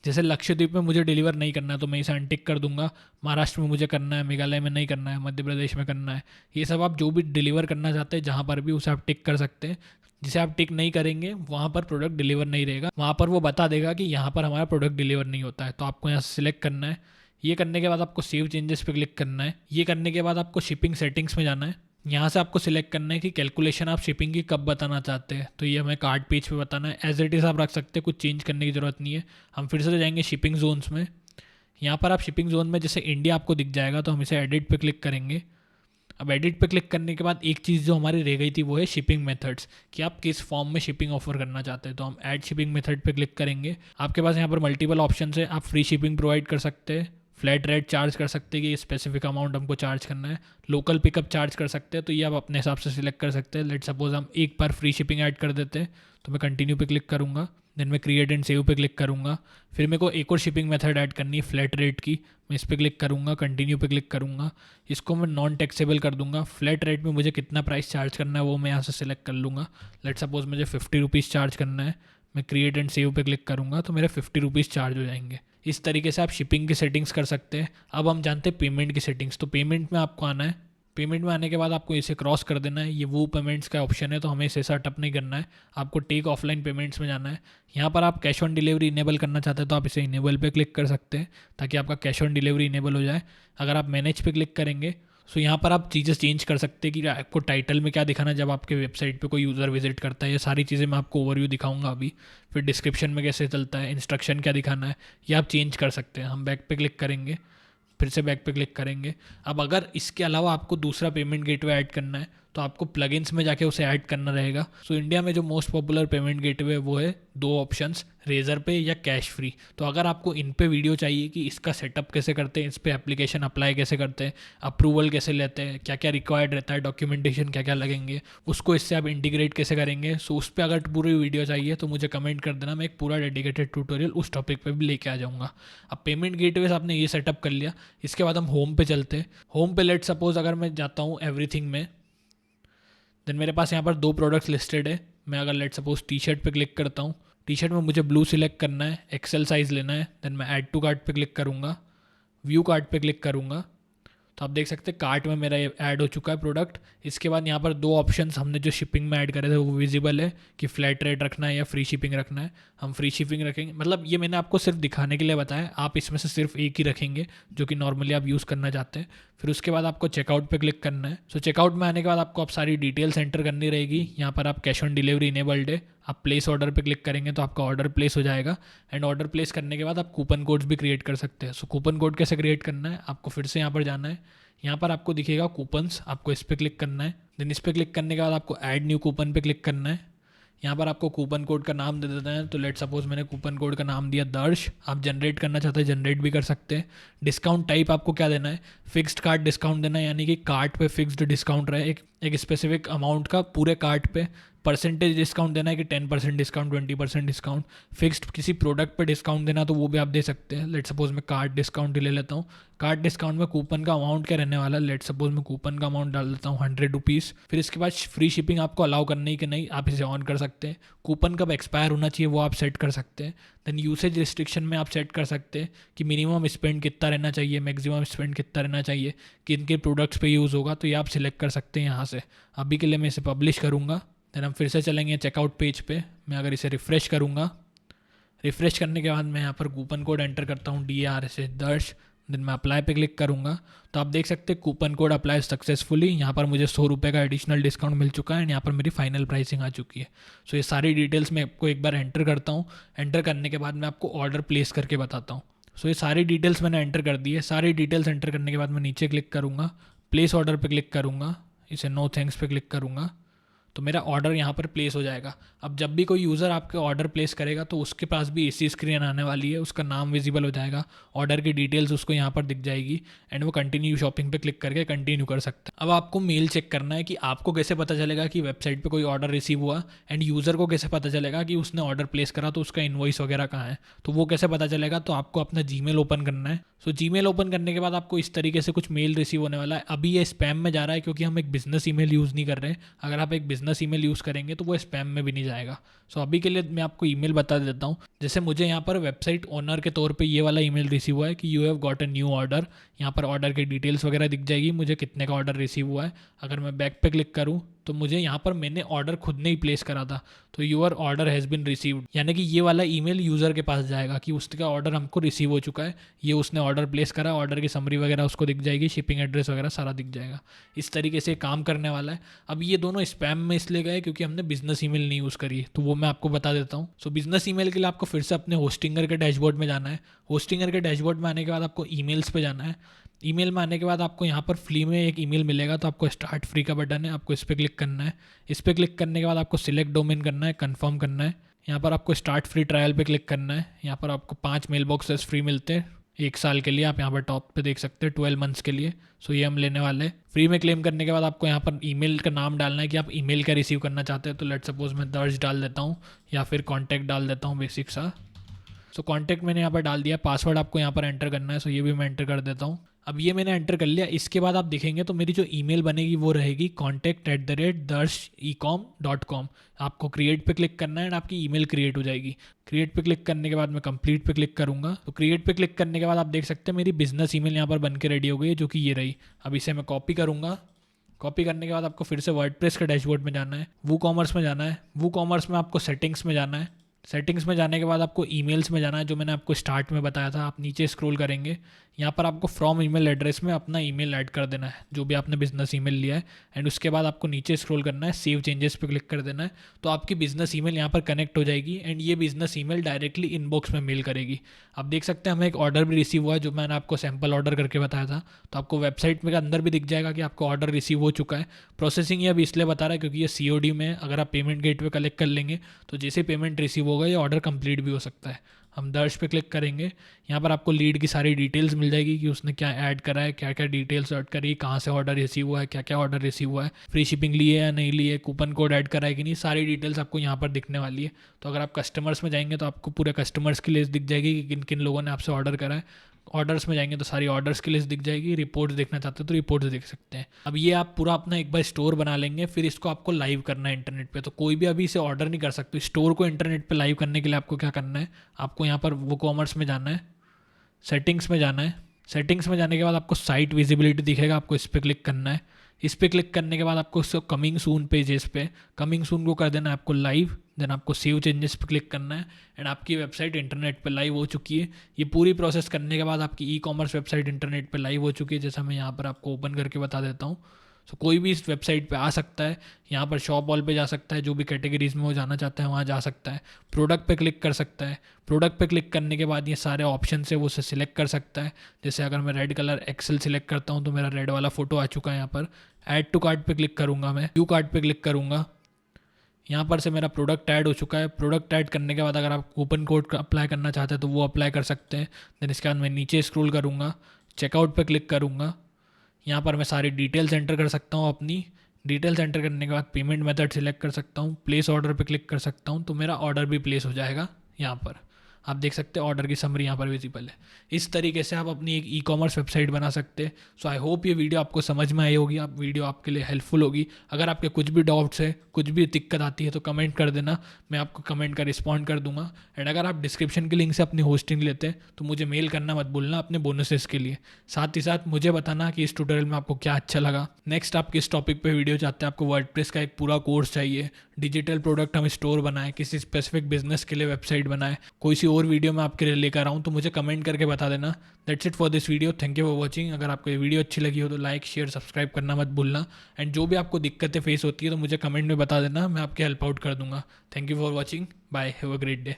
जैसे लक्षद्वीप में मुझे डिलीवर नहीं करना है तो मैं इसे अनटिक कर दूंगा। महाराष्ट्र में मुझे करना है, मेघालय में नहीं करना है, मध्य प्रदेश में करना है। ये सब आप जो भी डिलीवर करना चाहते हैं जहाँ पर भी उसे आप टिक कर सकते हैं। जिसे आप टिक नहीं करेंगे वहाँ पर प्रोडक्ट डिलीवर नहीं रहेगा, वहाँ पर वो बता देगा कि यहाँ पर हमारा प्रोडक्ट डिलीवर नहीं होता है। तो आपको यहाँ से सिलेक्ट करना है। ये करने के बाद आपको सेव चेंजेस पे क्लिक करना है। ये करने के बाद आपको शिपिंग सेटिंग्स में जाना है। यहाँ से आपको सिलेक्ट करना है कि कैलकुलेशन आप शिपिंग की कब बताना चाहते हैं। तो ये हमें कार्ड पेज पे बताना है। एज इट इज़ आप रख सकते हैं, कुछ चेंज करने की ज़रूरत नहीं है। हम फिर से जाएंगे शिपिंग जोन्स में। यहाँ पर आप शिपिंग जोन में जैसे इंडिया आपको दिख जाएगा, तो हम इसे एडिट पे क्लिक करेंगे। अब एडिट पे क्लिक करने के बाद एक चीज़ जो हमारी रह गई थी वो है शिपिंग मेथड्स, कि आप किस फॉर्म में शिपिंग ऑफर करना चाहते हैं। तो हम ऐड शिपिंग मेथड पे क्लिक करेंगे। आपके पास यहाँ पर मल्टीपल ऑप्शन है। आप फ्री शिपिंग प्रोवाइड कर सकते हैं, फ्लैट रेट चार्ज कर सकते हैं कि ये स्पेसिफिक अमाउंट हमको चार्ज करना है, लोकल पिकअप चार्ज कर सकते हैं। तो ये आप अपने हिसाब से सिलेक्ट कर सकते हैं। लेट सपोज हम एक बार फ्री शिपिंग ऐड कर देते हैं, तो मैं कंटिन्यू पे क्लिक करूँगा। देन मैं क्रिएट एंड सेव पे क्लिक करूँगा। फिर मेरे को एक और शिपिंग मेथड ऐड करनी है फ्लैट रेट की। मैं इस पर क्लिक करूँगा, कंटिन्यू पे क्लिक करूँगा। इसको मैं नॉन टैक्सेबल कर दूँगा। फ्लैट रेट में मुझे कितना प्राइस चार्ज करना है वो मैं यहाँ से सिलेक्ट कर लूँगा। लेट सपोज मुझे 50 रुपीज़ चार्ज करना है। मैं क्रिएट एंड सेव पे क्लिक करूँगा तो मेरे 50 रुपीज़ चार्ज हो जाएंगे। इस तरीके से आप शिपिंग की सेटिंग्स कर सकते हैं। अब हम जानते हैं पेमेंट की सेटिंग्स। तो पेमेंट में आपको आना है। पेमेंट में आने के बाद आपको इसे क्रॉस कर देना है। ये वो पेमेंट्स का ऑप्शन है, तो हमें इसे सेटअप नहीं करना है। आपको टेक ऑफलाइन पेमेंट्स में जाना है। यहाँ पर आप कैश ऑन डिलीवरी इनेबल करना चाहते हैं तो आप इसे इनेबल पे क्लिक कर सकते हैं ताकि आपका कैश ऑन डिलीवरी इनेबल हो जाए। अगर आप मैनेज पे क्लिक करेंगे सो यहाँ पर आप चीज़ें चेंज कर सकते हैं कि आपको टाइटल में क्या दिखाना है जब आपके वेबसाइट पे कोई यूज़र विजिट करता है। ये सारी चीज़ें मैं आपको ओवरव्यू दिखाऊंगा अभी। फिर डिस्क्रिप्शन में कैसे चलता है, इंस्ट्रक्शन क्या दिखाना है, ये आप चेंज कर सकते हैं। हम बैक पे क्लिक करेंगे, फिर से बैक पे क्लिक करेंगे। अब अगर इसके अलावा आपको दूसरा पेमेंट गेटवे ऐड करना है तो आपको प्लगइन्स में जाके उसे ऐड करना रहेगा। सो इंडिया में जो मोस्ट पॉपुलर पेमेंट गेटवे है वो है दो ऑप्शंस, रेजर पे या कैश फ्री। तो अगर आपको इन पे वीडियो चाहिए कि इसका सेटअप कैसे करते हैं, इस पे एप्लीकेशन अप्लाई कैसे करते हैं, अप्रूवल कैसे लेते हैं, क्या क्या रिक्वायर्ड रहता है, डॉक्यूमेंटेशन क्या क्या लगेंगे, उसको इससे आप इंटीग्रेट कैसे करेंगे, सो उस पर अगर पूरी वीडियो चाहिए तो मुझे कमेंट कर देना। मैं एक पूरा डेडिकेटेड ट्यूटोरियल उस टॉपिक पर भी लेके आ जाऊँगा। अब पेमेंट गेटवेज आपने ये सेटअप कर लिया। इसके बाद हम होम पे चलते हैं। होम पे लेट सपोज अगर मैं जाता हूँ एवरीथिंग में, देन मेरे पास यहाँ पर दो प्रोडक्ट्स लिस्टेड है। मैं अगर लेट सपोज टी शर्ट पे क्लिक करता हूँ, टी शर्ट में मुझे ब्लू सिलेक्ट करना है, एक्सेल साइज़ लेना है। देन मैं ऐड टू कार्ट पे क्लिक करूँगा, व्यू कार्ट पे क्लिक करूँगा। तो आप देख सकते हैं कार्ट में मेरा ऐड हो चुका है प्रोडक्ट। इसके बाद यहाँ पर दो ऑप्शंस हमने जो शिपिंग में ऐड करे थे वो विजिबल है कि फ्लैट रेट रखना है या फ्री शिपिंग रखना है। हम फ्री शिपिंग रखेंगे, मतलब ये मैंने आपको सिर्फ दिखाने के लिए बताया। आप इसमें से सिर्फ एक ही रखेंगे जो कि नॉर्मली आप यूज़ करना चाहते हैं। फिर उसके बाद आपको चेकआउट पे क्लिक करना है। सो चेकआउट में आने के बाद आपको आप सारी डिटेल्स एंटर करनी रहेगी। यहाँ पर आप कैश ऑन डिलीवरी इनेबल्ड है। आप प्लेस ऑर्डर पे क्लिक करेंगे तो आपका ऑर्डर प्लेस हो जाएगा। एंड ऑर्डर प्लेस करने के बाद आप कूपन कोड्स भी क्रिएट कर सकते हैं। सो कूपन कोड कैसे क्रिएट करना है, आपको फिर से यहाँ पर जाना है। यहाँ पर आपको दिखेगा कूपन्स, आपको इस पर क्लिक करना है। देन इस पर क्लिक करने के बाद आपको ऐड न्यू कूपन पे क्लिक करना है। यहाँ पर आपको कूपन कोड का नाम दे देते हैं। तो लेट सपोज मैंने कूपन कोड का नाम दिया दर्श। आप जनरेट करना चाहते हैं जनरेट भी कर सकते हैं। डिस्काउंट टाइप आपको क्या देना है, फिक्स्ड कार्ट डिस्काउंट देना है, यानी कि कार्ट पे फिक्स्ड डिस्काउंट रहे एक स्पेसिफिक अमाउंट का पूरे कार्ट पे। परसेंटेज डिस्काउंट देना है कि 10% डिस्काउंट, 20% डिस्काउंट। फिक्स्ड किसी प्रोडक्ट पे डिस्काउंट देना तो वो भी आप दे सकते हैं। लेट सपोज मैं कार्ड डिस्काउंट ही ले लेता हूँ। कार्ड डिस्काउंट में कूपन का अमाउंट क्या रहने वाला है, लेट सपोज मैं कूपन का अमाउंट डाल देता हूँ 100 रुपीज़। फिर इसके बाद फ्री शिपिंग आपको अलाउ करनी है कि नहीं, आप इसे ऑन कर सकते हैं। कूपन कब एक्सपायर होना चाहिए वो आप सेट कर सकते हैं। देन यूसेज रिस्ट्रिक्शन में आप सेट कर सकते हैं कि मिनिमम स्पेंड कितना रहना चाहिए, मैक्सिमम स्पेंड कितना रहना चाहिए, किन के प्रोडक्ट्स पे यूज़ होगा, तो ये आप सिलेक्ट कर सकते हैं यहाँ से। अभी के लिए मैं इसे पब्लिश करूँगा। देन हम फिर से चलेंगे चेकआउट पेज पे। मैं अगर इसे रिफ़्रेश करूँगा, रिफ़्रेश करने के बाद मैं यहाँ पर कूपन कोड एंटर करता हूँ DRS दर्श। देन मैं अप्लाई पे क्लिक करूँगा तो आप देख सकते हैं कूपन कोड अप्लाई सक्सेसफुली। यहाँ पर मुझे 100 रुपये का एडिशनल डिस्काउंट मिल चुका है एंड यहाँ पर मेरी फाइनल प्राइसिंग आ चुकी है। सो ये सारी डिटेल्स मैं आपको एक बार एंटर करता हूँ। एंटर करने के बाद मैं आपको ऑर्डर प्लेस करके बताता हूँ। सो ये सारी डिटेल्स मैंने एंटर कर दी है। सारी डिटेल्स एंटर करने के बाद मैं नीचे क्लिक करूँगा, प्लेस ऑर्डर पे क्लिक करूँगा, इसे नो थैंक्स पे क्लिक करूँगा तो मेरा ऑर्डर यहाँ पर प्लेस हो जाएगा। अब जब भी कोई यूज़र आपके ऑर्डर प्लेस करेगा तो उसके पास भी इसी स्क्रीन आने वाली है, उसका नाम विजिबल हो जाएगा, ऑर्डर की डिटेल्स उसको यहाँ पर दिख जाएगी एंड वो कंटिन्यू शॉपिंग पे क्लिक करके कंटिन्यू कर सकता है। अब आपको मेल चेक करना है कि आपको कैसे पता चलेगा कि वेबसाइट पे कोई ऑर्डर रिसीव हुआ एंड यूज़र को कैसे पता चलेगा कि उसने ऑर्डर प्लेस करा तो उसका इनवॉइस वगैरह कहाँ है, तो वो कैसे पता चलेगा। तो आपको अपना जीमेल ओपन करना है। सो जीमेल ओपन करने के बाद आपको इस तरीके से कुछ मेल रिसीव होने वाला है। अभी ये स्पैम में जा रहा है क्योंकि हम एक बिजनेस ईमेल यूज़ नहीं कर रहे हैं। अगर आप एक बिजनेस ईमेल यूज़ करेंगे तो वो स्पैम में भी नहीं जाएगा। सो अभी के लिए मैं आपको ईमेल बता देता हूँ। जैसे मुझे यहाँ पर वेबसाइट ओनर के तौर पे ये वाला ईमेल रिसीव हुआ है कि you have got a new order. यहाँ पर ऑर्डर की डिटेल्स वगैरह दिख जाएगी, मुझे कितने का ऑर्डर रिसीव हुआ है। अगर मैं बैक पे क्लिक करूँ तो मुझे यहाँ पर मैंने ऑर्डर खुद ने ही प्लेस करा था तो your order has been received, यानी कि ये वाला ईमेल यूज़र के पास जाएगा कि उसका ऑर्डर हमको रिसीव हो चुका है, ये उसने ऑर्डर प्लेस करा, ऑर्डर की समरी वगैरह उसको दिख जाएगी, शिपिंग एड्रेस वगैरह सारा दिख जाएगा। इस तरीके से काम करने वाला है। अब ये दोनों स्पैम में इसलिए गए क्योंकि हमने बिजनेस ईमेल नहीं यूज़ करी है, तो वो मैं आपको बता देता हूँ। सो बिजनेस ईमेल के लिए आपको फिर से अपने होस्टिंगर के डैशबोर्ड में जाना है। होस्टिंगर के डैशबोर्ड में आने के बाद आपको ईमेल्स पे जाना है। ईमेल में आने के बाद आपको यहाँ पर फ्री में एक ईमेल मिलेगा, तो आपको स्टार्ट फ्री का बटन है, आपको इस पर क्लिक करना है। इस पर क्लिक करने के बाद आपको सिलेक्ट डोमेन करना है, कंफर्म करना है। यहाँ पर आपको स्टार्ट फ्री ट्रायल पे क्लिक करना है। यहाँ पर आपको 5 मेल बॉक्सेस फ्री मिलते हैं 1 साल के लिए। आप यहाँ पर टॉप पे देख सकते हैं 12 मंथ्स के लिए। सो ये हम लेने वाले हैं। फ्री में क्लेम करने के बाद आपको यहाँ पर ईमेल का नाम डालना है कि आप ईमेल क्या रिसीव करना चाहते हैं। तो लेट सपोज मैं दर्ज डाल देता हूँ या फिर कॉन्टैक्ट डाल देता हूँ बेसिक सा। सो कॉन्टैक्ट मैंने यहाँ पर डाल दिया। पासवर्ड आपको यहाँ पर एंटर करना है, सो ये भी मैं एंटर कर देता हूँ। अब ये मैंने एंटर कर लिया। इसके बाद आप देखेंगे तो मेरी जो ईमेल बनेगी वो रहेगी contact@darshecom.com। आपको क्रिएट पे क्लिक करना है एंड आपकी ईमेल क्रिएट हो जाएगी। क्रिएट पे क्लिक करने के बाद मैं कंप्लीट पे क्लिक करूँगा। तो क्रिएट पे क्लिक करने के बाद आप देख सकते हैं मेरी बिजनेस ईमेल यहाँ पर बन के रेडी हो गई है, जो कि ये रही। अब इसे मैं कॉपी करूँगा। कॉपी करने के बाद आपको फिर से वर्डप्रेस के डैशबोर्ड में जाना है, वूकॉमर्स में जाना है। वूकॉमर्स में आपको सेटिंग्स में जाना है। सेटिंग्स में जाने के बाद आपको ईमेल्स में जाना है, जो मैंने आपको स्टार्ट में बताया था। आप नीचे स्क्रॉल करेंगे, यहाँ पर आपको फ्रॉम ईमेल एड्रेस में अपना ईमेल ऐड कर देना है, जो भी आपने बिजनेस ईमेल लिया है। एंड उसके बाद आपको नीचे स्क्रॉल करना है, सेव चेंजेस पे क्लिक कर देना है। तो आपकी बिजनेस ईमेल यहाँ पर कनेक्ट हो जाएगी एंड ये बिजनेस ईमेल डायरेक्टली इनबॉक्स में मेल करेगी। आप देख सकते हैं हमें एक ऑर्डर भी रिसीव हुआ है, जो मैंने आपको सैम्पल ऑर्डर करके बताया था। तो आपको वेबसाइट में अंदर भी दिख जाएगा कि आपको ऑर्डर रिसीव हो चुका है। प्रोसेसिंग ये अभी इसलिए बता रहा है क्योंकि ये COD में, अगर आप पेमेंट गेटवे कलेक्ट कर लेंगे तो जैसे पेमेंट रिसीव होगा ये ऑर्डर कंप्लीट भी हो सकता है। हम दर्श पे क्लिक करेंगे, यहाँ पर आपको लीड की सारी डिटेल्स मिल जाएगी कि उसने क्या ऐड करा है, क्या क्या डिटेल्स ऐड करी, कहाँ से ऑर्डर रिसीव हुआ है, क्या क्या ऑर्डर रिसीव हुआ है, फ्री शिपिंग ली है या नहीं ली है, कूपन कोड ऐड करा है कि नहीं, सारी डिटेल्स आपको यहाँ पर दिखने वाली है। तो अगर आप कस्टमर्स में जाएंगे तो आपको पूरे कस्टमर्स की लिस्ट दिख जाएगी कि किन किन लोगों ने आपसे ऑर्डर करा है। ऑर्डर्स में जाएंगे तो सारी ऑर्डर्स की लिस्ट दिख जाएगी। रिपोर्ट्स देखना चाहते हो तो रिपोर्ट्स देख सकते हैं। अब ये आप पूरा अपना एक बार स्टोर बना लेंगे, फिर इसको आपको लाइव करना है इंटरनेट पे। तो कोई भी अभी इसे ऑर्डर नहीं कर सकते। स्टोर को इंटरनेट पे लाइव करने के लिए आपको क्या करना है, आपको यहाँ पर वूकॉमर्स में जाना है, सेटिंग्स में जाना है। सेटिंग्स में जाने के बाद आपको साइट विजिबिलिटी दिखेगा, आपको इस पर क्लिक करना है। इस पर क्लिक करने के बाद आपको कमिंग सून पेजेस पे, कमिंग सून को कर देना है आपको लाइव। देन आपको सेव चेंजेस पे क्लिक करना है एंड आपकी वेबसाइट इंटरनेट पे लाइव हो चुकी है। ये पूरी प्रोसेस करने के बाद आपकी ई-कॉमर्स वेबसाइट इंटरनेट पे लाइव हो चुकी है, जैसा मैं यहाँ पर आपको ओपन करके बता देता हूँ। सो कोई भी इस वेबसाइट पे आ सकता है, यहाँ पर शॉप ऑल पे जा सकता है, जो भी कैटेगरीज में वो जाना चाहता है वहाँ जा सकता है। प्रोडक्ट पे क्लिक कर सकता है। प्रोडक्ट पे क्लिक करने के बाद ये सारे ऑप्शन से वो उसे सिलेक्ट कर सकता है। जैसे अगर मैं रेड कलर एक्सेल सिलेक्ट करता हूँ तो मेरा रेड वाला फोटो आ चुका है। यहाँ पर ऐड टू कार्ट पे क्लिक करूँगा, मैं व्यू कार्ट पे क्लिक करूँगा। यहाँ पर से मेरा प्रोडक्ट ऐड हो चुका है। प्रोडक्ट ऐड करने के बाद अगर आप कूपन कोड का अप्लाई करना चाहते हैं तो वो अप्लाई कर सकते हैं। देन इसके बाद मैं नीचे स्क्रॉल करूँगा, चेकआउट पे क्लिक करूँगा। यहाँ पर मैं सारी डिटेल्स एंटर कर सकता हूँ अपनी। डिटेल्स एंटर करने के बाद पेमेंट मेथड सिलेक्ट कर सकता हूँ, प्लेस ऑर्डर पे क्लिक कर सकता हूँ, तो मेरा ऑर्डर भी प्लेस हो जाएगा। यहाँ पर आप देख सकते हैं ऑर्डर की समरी यहाँ पर विजिबल है। इस तरीके से आप अपनी एक ई कॉमर्स वेबसाइट बना सकते हैं। सो आई होप ये वीडियो आपको समझ में आई होगी, आप वीडियो आपके लिए हेल्पफुल होगी। अगर आपके कुछ भी डाउट्स है, कुछ भी दिक्कत आती है तो कमेंट कर देना, मैं आपको कमेंट का रिस्पॉन्ड कर दूंगा। एंड अगर आप डिस्क्रिप्शन के लिंक से अपनी होस्टिंग लेते हैं तो मुझे मेल करना मत भूलना अपने बोनसेस के लिए। साथ ही साथ मुझे बताना कि इस ट्यूटोरियल में आपको क्या अच्छा लगा। नेक्स्ट आप किस टॉपिक पे वीडियो चाहते हैं, आपको वर्डप्रेस का एक पूरा कोर्स चाहिए, डिजिटल प्रोडक्ट हम स्टोर बनाए, किसी स्पेसिफिक बिजनेस के लिए वेबसाइट बनाए, कोई सी और वीडियो मैं आपके लिए लेकर आऊँ तो मुझे कमेंट करके बता देना। That's it for this video, thank you for watching. अगर आपको ये वीडियो अच्छी लगी हो तो लाइक शेयर सब्सक्राइब करना मत भूलना। एंड जो भी आपको दिक्कतें फेस होती है तो मुझे कमेंट में बता देना, मैं आपकी हेल्प आउट कर दूंगा। Thank you for watching, bye, have a great day.